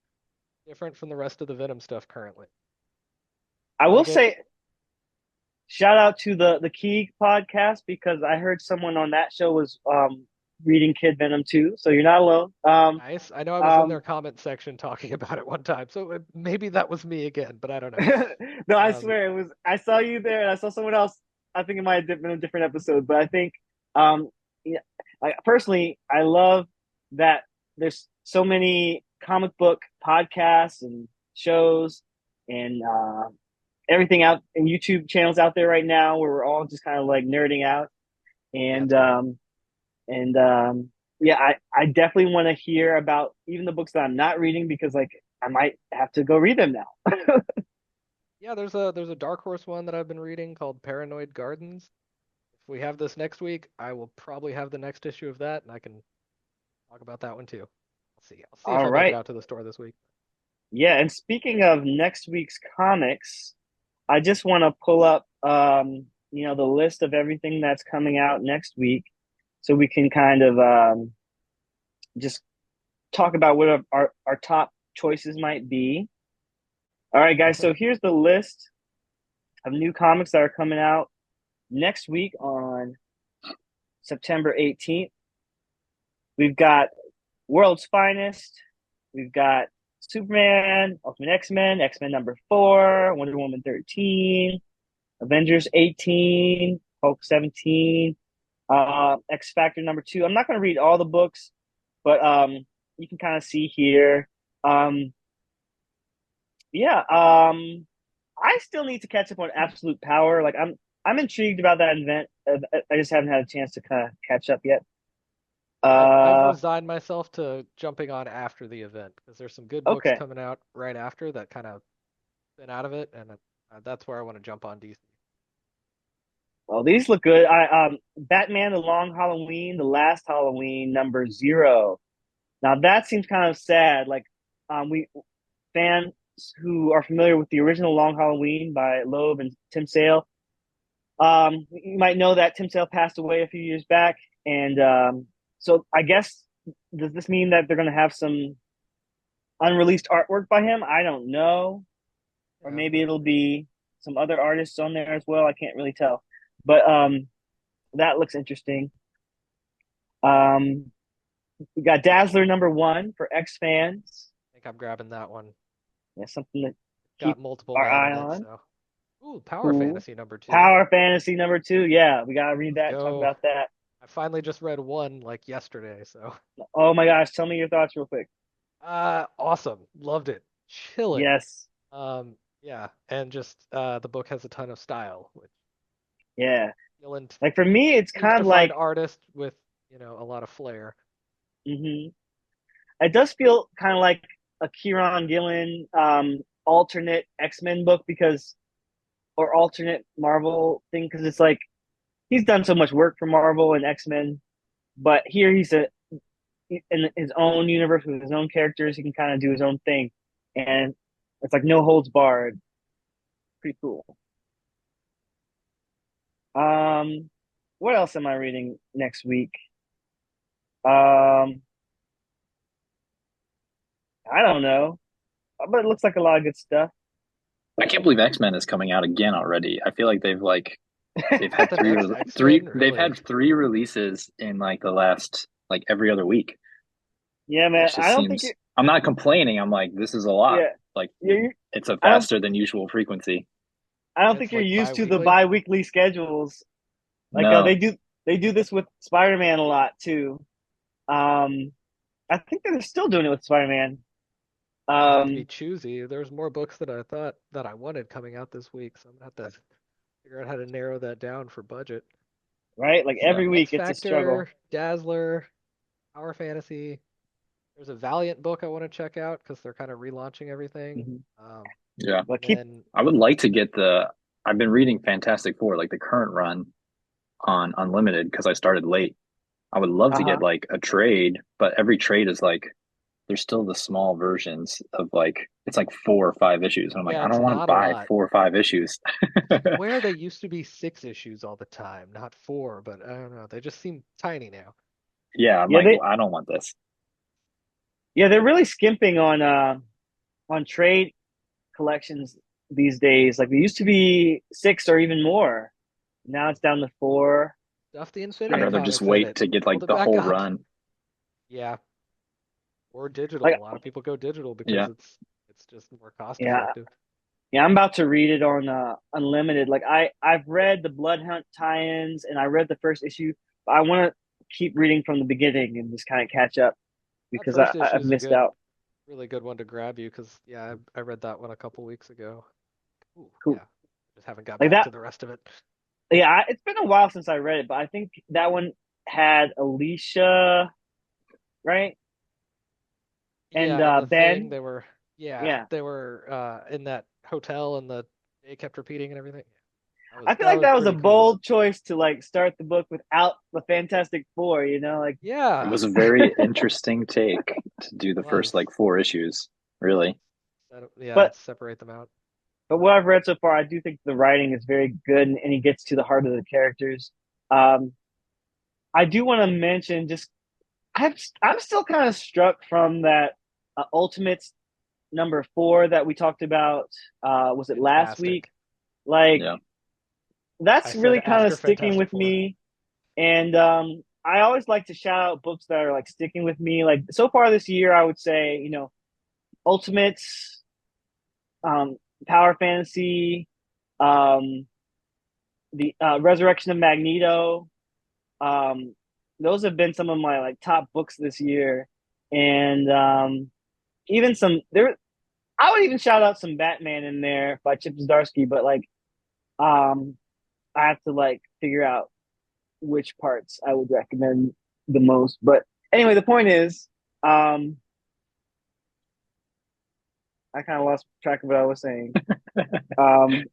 different from the rest of the Venom stuff currently. I will Like it. say, shout out to the Key podcast because I heard someone on that show was reading Kid Venom too. So you're not alone. Nice. I know I was in Um, their comment section talking about it one time, so maybe that was me again, but I don't know. no, I Um, swear it was. I saw you there, and I saw someone else. I think it might have been a different episode, but I think, um, yeah, like personally, I love that there's so many comic book podcasts and shows and everything out and YouTube channels out there right now where we're all just kind of like nerding out yeah, and it's great. yeah, I definitely want to hear about even the books that I'm not reading because like I might have to go read them now. Yeah, there's a Dark Horse one that I've been reading called Paranoid Gardens. If we have this next week, I will probably have the next issue of that, and I can talk about that one too. I'll see if All I make it right. out to the store this week. Yeah, and speaking of next week's comics, I just want to pull up the list of everything that's coming out next week so we can kind of just talk about what our top choices might be. All right, guys, so here's the list of new comics that are coming out next week on September 18th. We've got World's Finest. We've got Superman, Ultimate X-Men, X-Men number 4, Wonder Woman 13, Avengers 18, Hulk 17, X Factor number 2. I'm not going to read all the books, but you can kind of see here. Um, yeah, I still need to catch up on Absolute Power. Like I'm intrigued about that event. I just haven't had a chance to kind of catch up yet. I've Uh, resigned myself to jumping on after the event because there's some good books okay. coming out right after that kind of been out of it, and that's where I want to jump on DC. Well, these look good. I Batman: The Long Halloween, The Last Halloween, number 0. Now that seems kind of sad. Like, we fans who are familiar with the original Long Halloween by Loeb and Tim Sale, you might know that Tim Sale passed away a few years back, and so I guess does this mean that they're going to have some unreleased artwork by him? I don't know, or Yeah, maybe it'll be some other artists on there as well. I can't really tell, but that looks interesting. Um, we got Dazzler number 1 for X fans. I think I'm grabbing that one. Yeah, something to keep Got multiple our men eye in it, on. so. Ooh, Power Cool. Fantasy number 2. Power Fantasy number 2. Yeah, we gotta read Let's that and talk go. about that. I finally just read one like yesterday, so. Oh my gosh, tell me your thoughts real quick. Awesome. Loved it. Chilling. Yes. Yeah, and just the book has a ton of style, which Yeah. Gillen Like for me, it's seems kind to of find like, artists with, a lot of flair. hmm it does feel kind of like a Kieron Gillen alternate X-Men book or alternate Marvel thing, because it's like he's done so much work for Marvel and X-Men, but here he's in his own universe with his own characters. He can kind of do his own thing, and it's like no holds barred. Pretty cool. Um, what else am I reading next week? Um, I don't know, but it looks like a lot of good stuff. I can't believe X-Men is coming out again already. I feel like they've Not had the three next re- three X-Men, they've really. had three releases in like the last like every other week. Yeah, It man. I just don't think seems I'm not complaining. I'm like, this is a lot. yeah, Like you it's a I don't. faster than usual frequency. I don't Yeah, think it's you're like used to the bi-weekly. bi-weekly schedules. Like No. they do this with Spider-Man a lot too. Um, I think they're still doing it with Spider-Man. I have to be Um, choosy. There's more books that I thought that I wanted coming out this week, so I'm gonna have to figure out how to narrow that down for budget. right? Like Yeah. every week X it's a struggle. Factor, Dazzler, Power Fantasy. There's a Valiant book I want to check out because they're kind of relaunching everything. Hmm Yeah. But And keep then I would like to get I've been reading Fantastic Four, like the current run on Unlimited because I started late. I would love to get uh-huh. like a trade, but every trade is like there's still the small versions of like it's like 4 or 5 issues. And I'm like, yeah, I it's don't want to not a buy lot. 4 or 5 issues. I swear they used to be 6 issues all the time, not 4, but I don't know. They just seem tiny now. Yeah, I'm Yeah, like, they well, I don't want this. yeah, they're really skimping on trade collections these days. Like, there used to be six or even more. Now it's down to four. Stuff the I'd Infinity And rather just Comics in wait it. to get Build like it the back whole up. run. Yeah, or digital. like, A lot of people go digital because Yeah. it's just more cost yeah, effective. yeah, I'm about to read it on Unlimited. Like, I've read the Blood Hunt tie-ins and I read the first issue, but I want to keep reading from the beginning and just kind of catch up That because first issue I've is a missed good, out. really good one to grab you because yeah, I read that one a couple weeks ago. Ooh, Cool. yeah, just haven't got Like back that. to the rest of it. Yeah, it's been a while since I read it, but I think that one had Alicia, right? And Yeah, and the thing Ben. they were, yeah, Yeah. they were in that hotel and the they kept repeating and everything. I feel That like was that was a pretty cool. bold choice to like start the book without the Fantastic Four, like It Yeah, was a very interesting take to do it the first was. like four issues, really. Yeah, but separate them out. but what I've read so far, I do think the writing is very good and he gets to the heart of the characters. Um, I do want to mention just I'm still kind of struck from that Ultimates number 4 that we talked about. Was it last week? Fantastic. Like, Yeah. I that's said really kind of after sticking Fantastic with Four. me. And I always like to shout out books that are like sticking with me. Like, so far this year, I would say, Ultimates, um, Power Fantasy, um, the Resurrection of Magneto. Um, those have been some of my like top books this year, and even some there. I would even shout out some Batman in there by Chip Zdarsky, but like, um, I have to like figure out which parts I would recommend the most. But anyway, the point is, um, I kind of lost track of what I was saying. Um,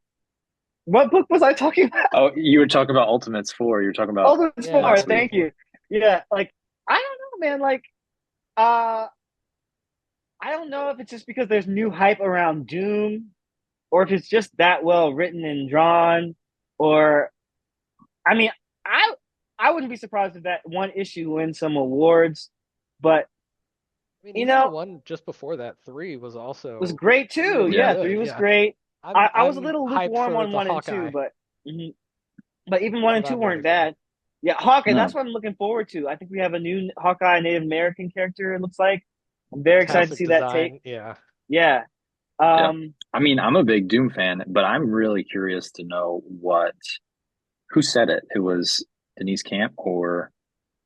what book was I talking about? Oh, you were talking about Ultimates 4. You were talking about Ultimate Yeah, Four. last Ultimate week. Thank Four. you. Yeah, like, I don't know, man. Like, uh, I don't know if it's just because there's new hype around Doom, or if it's just that well written and drawn, or I mean, I I wouldn't be surprised if that one issue wins some awards, but I mean, you even the know, one just before that, three was was also great too. really Yeah. Yeah, 3 good. was Yeah, great. I was a I'm little hyped lukewarm for on the 1 and 2, Hawkeye. but even one That's and what two I'm ready weren't for. bad. Yeah, Hawkeye. That's No. what I'm looking forward to. I think we have a new Hawkeye Native American character. It looks like I'm very excited to Fantastic see that take. design. Yeah. Yeah. Yeah. Um. I mean, I'm a big Doom fan, but I'm really curious to know who said it. It was Denise Camp or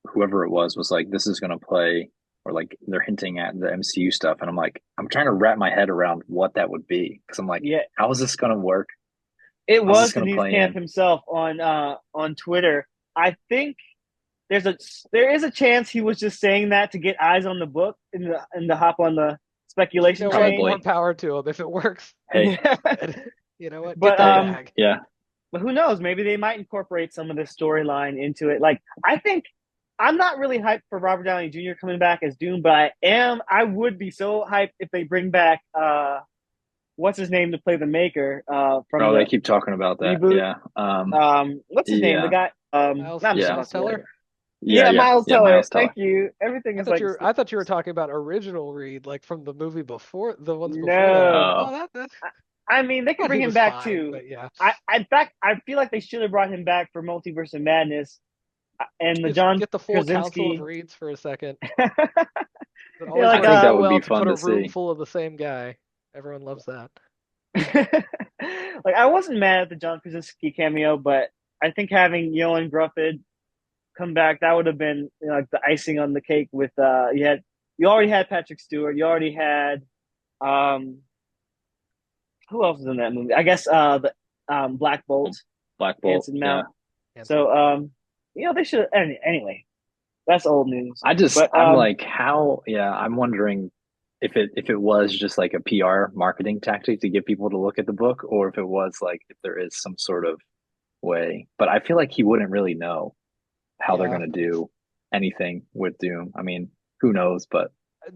whoever it was like, this is going to play, or like they're hinting at the MCU stuff. And I'm like, I'm trying to wrap my head around what that would be. Cause I'm like, Yeah. how is this going to work? It How's this was going to Denise play Camp in? himself on Twitter. I think there is a chance he was just saying that to get eyes on the book and to hop on the You speculation know what? train. More Probably. power to him. If it works, Hey, good. You know what? Get but that hey, bag. yeah. but who knows? Maybe they might incorporate some of this storyline into it. Like, I think I'm not really hyped for Robert Downey Jr. coming back as Doom, but I am. I would be so hyped if they bring back what's his name to play the Maker from Oh, they the keep talking about that. reboot. Yeah. What's his name? The Yeah. guy. Not Mr. Yeah. Miles Possible. Teller. Yeah. Yeah, Yeah. Miles Yeah. Teller. Miles Teller. Thank you. Everything is like I thought you were talking about original Reed, like from the movie before the ones before that. I'm like, no. oh, Oh, that I mean, they I could thought bring he him was back fine, too. but yeah, In fact, I feel like they should have brought him back for Multiverse of Madness and the just John get the full council of Krasinski. Reeds for a second. It Yeah, always like I works think that so would well be to fun put a to room see. full of the same guy. Everyone loves that. like, I wasn't mad at the John Krasinski cameo, but I think having Yoan Grufford come back, that would have been, like, the icing on the cake. With you already had Patrick Stewart, you already had um who else was in that movie? I guess the Black Bolt, Black Bolt. Anson Yeah. Mount. Answer. So they should. Anyway, that's old news. But I'm like, how, yeah, I'm wondering if it was just like a PR marketing tactic to get people to look at the book, or if it was like, if there is some sort of way. But I feel like he wouldn't really know how they're Yeah, going to it's do anything with Doom. I mean, who knows? But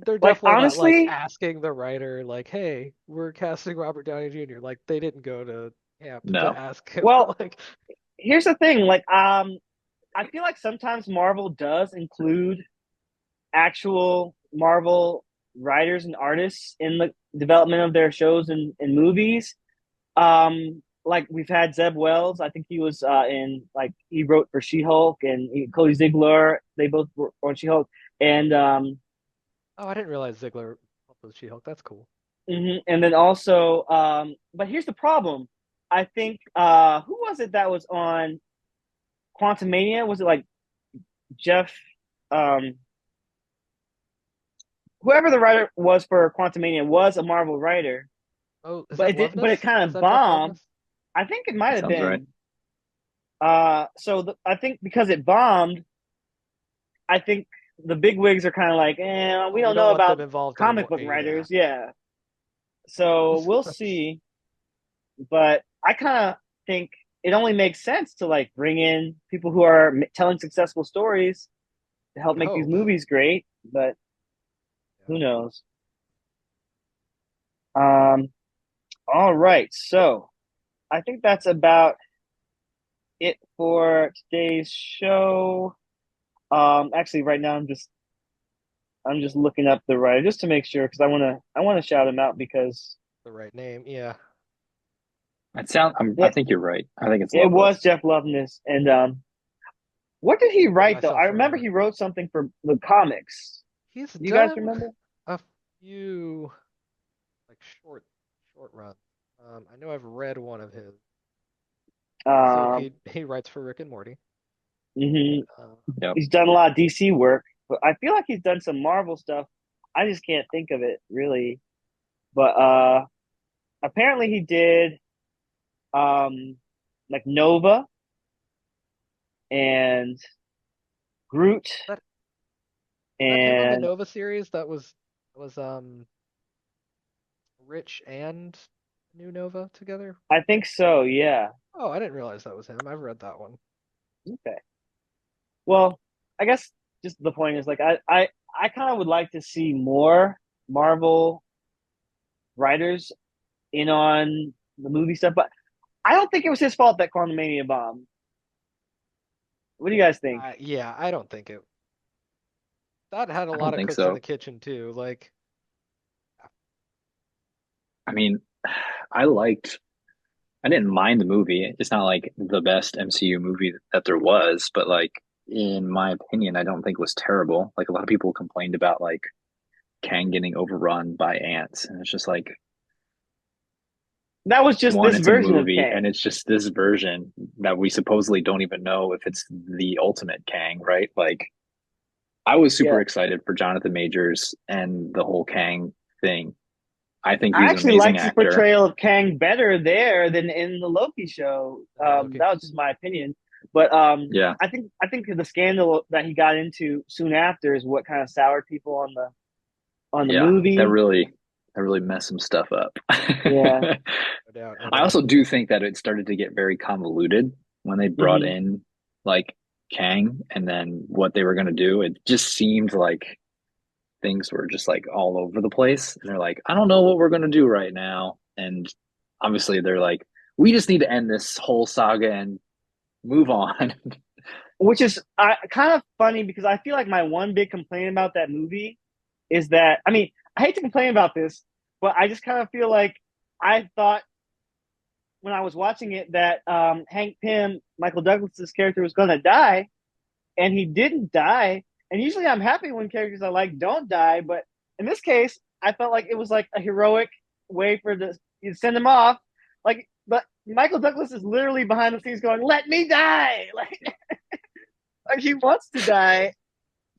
they're like, definitely not like honestly, asking the writer like, "Hey, we're casting Robert Downey Jr." Like they didn't go to camp to no. ask him. well, Like, here's the thing. Like, I feel like sometimes Marvel does include actual Marvel writers and artists in the development of their shows and movies. Like we've had Zeb Wells. I think he was in like he wrote for She-Hulk and Cody Ziegler. They both were on She-Hulk. And Oh, I didn't realize Ziggler helped with She-Hulk. That's cool. and then also but here's the problem. I think who was it that was on Quantumania? Was it like Jeff um whoever the writer was for Quantumania was a Marvel writer, Oh, is but that it did, but it Loveness? kind Is of that Jeff bombed. Loveness? I think it might That have sounds right. been. I think because it bombed, I think the big wigs are kind of like, we Oh, we don't don't know want them about involved comic anymore. book Yeah. writers. Yeah. So we'll see. But I kind of think it only makes sense to like bring in people who are telling successful stories to I help would make these hope. movies great. But Yeah. who knows? Um, all right. So I think that's about it for today's show. Actually, right now I'm just looking up the writer just to make sure because I wanna shout him out because The right name. Yeah. I it, think you're right. I think it's it was Loveless. Jeff Loveness and what did he Get write though? I myself remember remembered. he wrote something for the comics. He's You guys done remember? a few like short runs. I know I've read one of his. Also, Um, he writes for Rick and Morty. mhm. Uh, Yep. He's done a lot of DC work, but I feel like he's done some Marvel stuff. I just can't think of it really. But apparently he did like Nova and Groot that that him on the and Nova series that was Rich and New Nova together. I think so, yeah. Oh, I didn't realize that was him. I've read that one. Okay. Well, I guess just the point is like I kind of would like to see more Marvel writers in on the movie stuff, but I don't think it was his fault that Quantumania bombed. What do you guys think? Yeah, I don't think it. That had a I lot don't of think cooks in the so. kitchen too. Like, I mean, I liked I didn't mind the movie. It's not like the best MCU movie that there was, but like in my opinion, I don't think it was terrible. Like a lot of people complained about like Kang getting overrun by ants, and it's just like That was just one, this it's a version of movie, and Kang. it's just this version that we supposedly don't even know if it's the ultimate Kang, right? Like I was super Yeah. excited for Jonathan Majors and the whole Kang thing. I think I he's an actually amazing liked his actor. portrayal of Kang better there than in the Loki show. Loki. That was just my opinion. But Yeah, I think the scandal that he got into soon after is what kind of soured people on the yeah, that movie. really that really messed some stuff up. Yeah. No doubt, no I doubt. also do think that it started to get very convoluted when they brought Hmm. in like Kang and then what they were going to do. It just seemed like things were just like all over the place. And they're like, I don't know what we're going to do right now. And obviously they're like, we just need to end this whole saga and move on. Which is kind of funny because I feel like my one big complaint about that movie is that I mean I hate to complain about this, but I just kind of feel like I thought when I was watching it that Hank Pym, Michael Douglas's character, was going to die, and he didn't die. And usually I'm happy when characters I like don't die, but in this case, I felt like it was like a heroic way for the you send him off. Like, but Michael Douglas is literally behind the scenes going, "Let me die!" Like he wants to die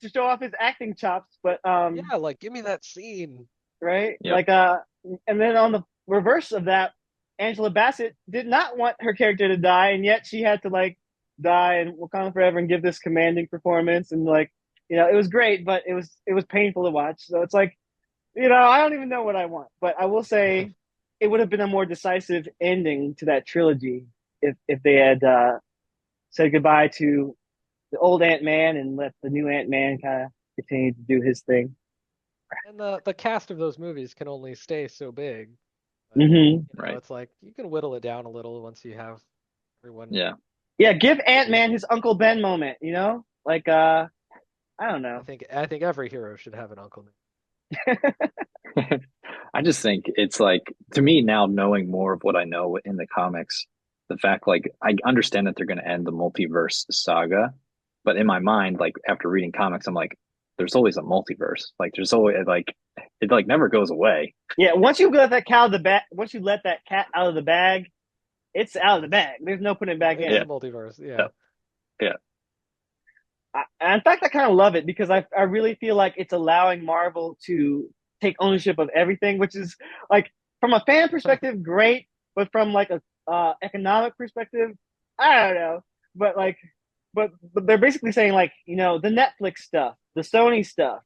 to show off his acting chops, but Yeah, like give me that scene. right, Yep. like and then on the reverse of that, Angela Bassett did not want her character to die, and yet she had to like die and Wakanda Forever and give this commanding performance, and like it was great, but it was painful to watch. So it's like I don't even know what I want, but I will say it would have been a more decisive ending to that trilogy if they had said goodbye to the old Ant Man and let the new Ant Man kind of continue to do his thing. And the cast of those movies can only stay so big. But Hmm. you know, Right. it's like you can whittle it down a little once you have everyone Yeah. Yeah, give Ant-Man his Uncle Ben moment, Like I don't I know. think I think every hero should have an uncle. I just think it's like, to me now, knowing more of what I know in the comics, the fact like I understand that they're going to end the multiverse saga, but in my mind, like after reading comics, I'm like, there's always a multiverse. Like there's always like it like never goes away. Yeah, once you let that cat out of the bag, once you let that cat out of the bag, it's out of the bag. There's no putting it back It is Yeah, in. a multiverse. yeah, Yeah. yeah. In fact, I kind of love it because I really feel like it's allowing Marvel to take ownership of everything, which is like from a fan perspective, great, but from like a economic perspective, I don't know. But like, but they're basically saying like the Netflix stuff, the Sony stuff,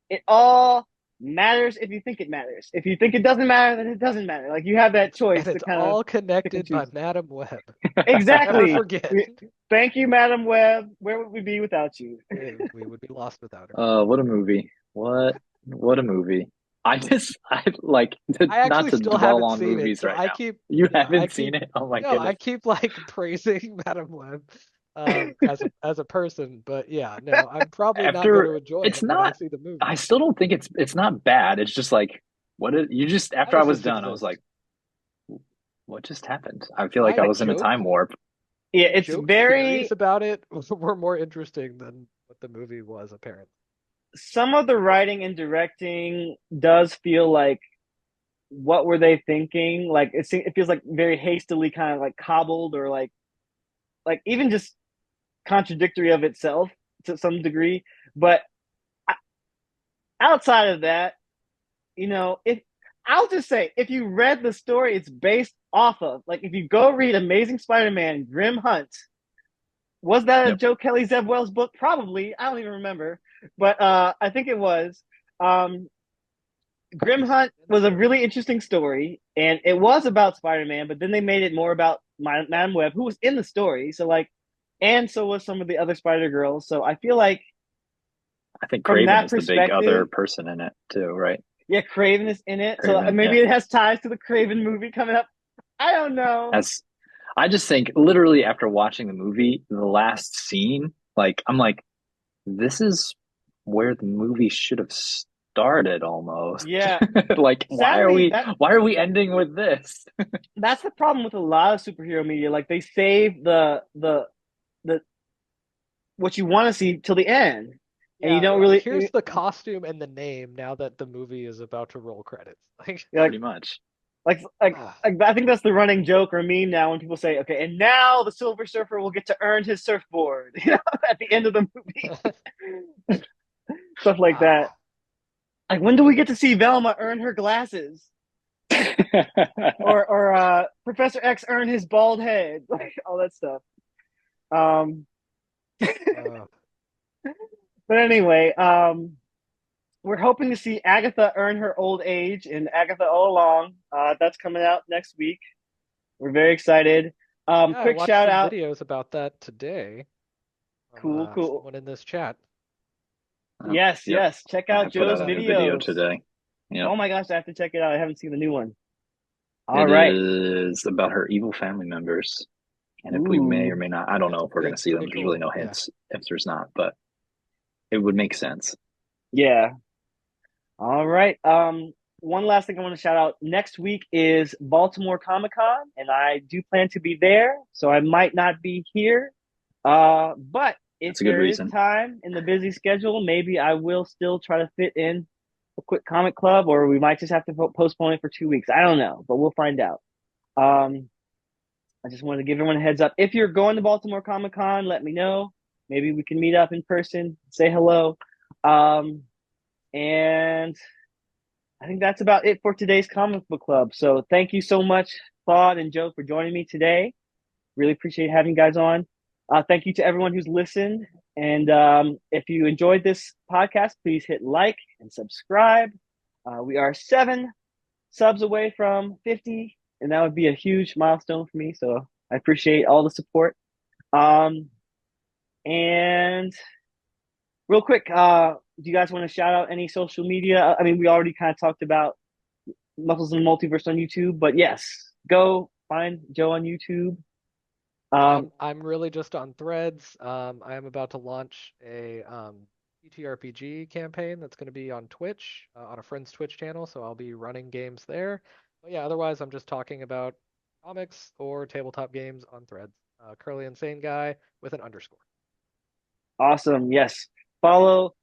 it all matters if you think it matters. If you think it doesn't matter, then it doesn't matter. Like you have that And choice to it's kind of all pick and connected by choose. Madam Web. Never Exactly. forget. Thank you, Madam Web. Where would we be without you? We would be lost without her. What a movie! What a movie! I like I not actually to still dwell haven't on seen it, movies so right now. You I haven't seen keep it? Oh my no, I goodness! keep like praising Madam Web as a person, but yeah, no, I'm probably not going After to enjoy it's it when I not, see the I movie. still don't think it's not bad. It's just like you just Why after I does was this done, I was exist? like, what just happened? I feel like I My was in a joke time warp. Yeah, my it's joke theories very about it were more interesting than what the movie was apparently. some of the writing and directing does feel like what were they thinking? Like it feels like very hastily kind of like cobbled or like even just contradictory of itself to some degree. But outside of that, if I'll just say if you read the story it's based off of, like if you go read Amazing Spider-Man Grim Hunt, was that a Yep. Joe Kelly Zeb Wells book? Probably. I don't even remember. But I think it was. Um, Grim Hunt was a really interesting story, and it was about Spider-Man, but then they made it more about Madame Web, who was in the story. So like, and so was some of the other Spider Girls. So I feel like I think from Craven that is the big other perspective, person in it too, right? yeah, Craven is in it. So Craven, maybe yeah. it has ties to the Craven movie coming up. I don't know. As I just think literally after watching the movie, the last scene, like I'm like, this is where the movie should have started almost. Yeah, Like, sadly why are we ending with this? that's the problem with a lot of superhero media. Like they save the what you want to see till the end, and you Yeah, don't like really here's the costume and the name now that the movie is about to roll credits. Like, like Pretty much. like like ah, like I think that's the running joke or meme now when people say, okay, and now the Silver Surfer will get to earn his surfboard, at the end of the movie, stuff like that. ah. Like when do we get to see Velma earn her glasses? Or Professor X earn his bald head, like all that stuff. Um, Uh, but anyway, we're hoping to see Agatha earn her old age in Agatha All Along. That's coming out next week. We're very excited. yeah, I Quick watched shout some out. videos about that today from Cool, cool. someone in this chat. Yes, Yep. yes. Check I out put Joe's out a Uh, new video videos. today. Yep. Oh my gosh, I have to check it out. I haven't seen the new one. All It right. is about her evil family members. And if we may or Ooh, may not, I don't know if we're going to it's see them. pretty There's really cool. no Yeah. hints if there's not, but it would make sense. yeah. All right. One last thing I want to shout out. Next week is Baltimore Comic-Con, and I do plan to be there, so I might not be here. But if That's a good there is reason. time in the busy schedule, maybe I will still try to fit in a quick comic club, or we might just have to postpone it for 2 weeks. I don't know, but we'll find out. Um, I just wanted to give everyone a heads up. If you're going to Baltimore Comic Con, let me know. Maybe we can meet up in person, say hello. Um, and I think that's about it for today's comic book club. So thank you so much, Claude and Joe, for joining me today. Really appreciate having you guys on. Thank you to everyone who's listened. And if you enjoyed this podcast, please hit like and subscribe. We are 7 subs away from 50, and that would be a huge milestone for me. So I appreciate all the support. Um, and real quick, do you guys want to shout out any social media? I mean, we already kind of talked about Muscles and Multiverse on YouTube, but yes, go find Joe on YouTube. I'm really just on Threads. I am about to launch a TTRPG campaign that's going to be on Twitch, on a friend's Twitch channel, so I'll be running games there. But yeah, otherwise I'm just talking about comics or tabletop games on Threads. Curly Insane Guy with an underscore. Awesome. Yes. Follow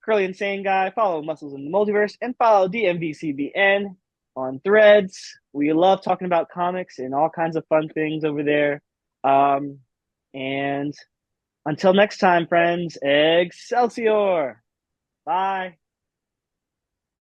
Curly Insane Guy, follow Muscles in the Multiverse, and follow DMVCBN on Threads. We love talking about comics and all kinds of fun things over there. And until next time, friends, Excelsior! Bye.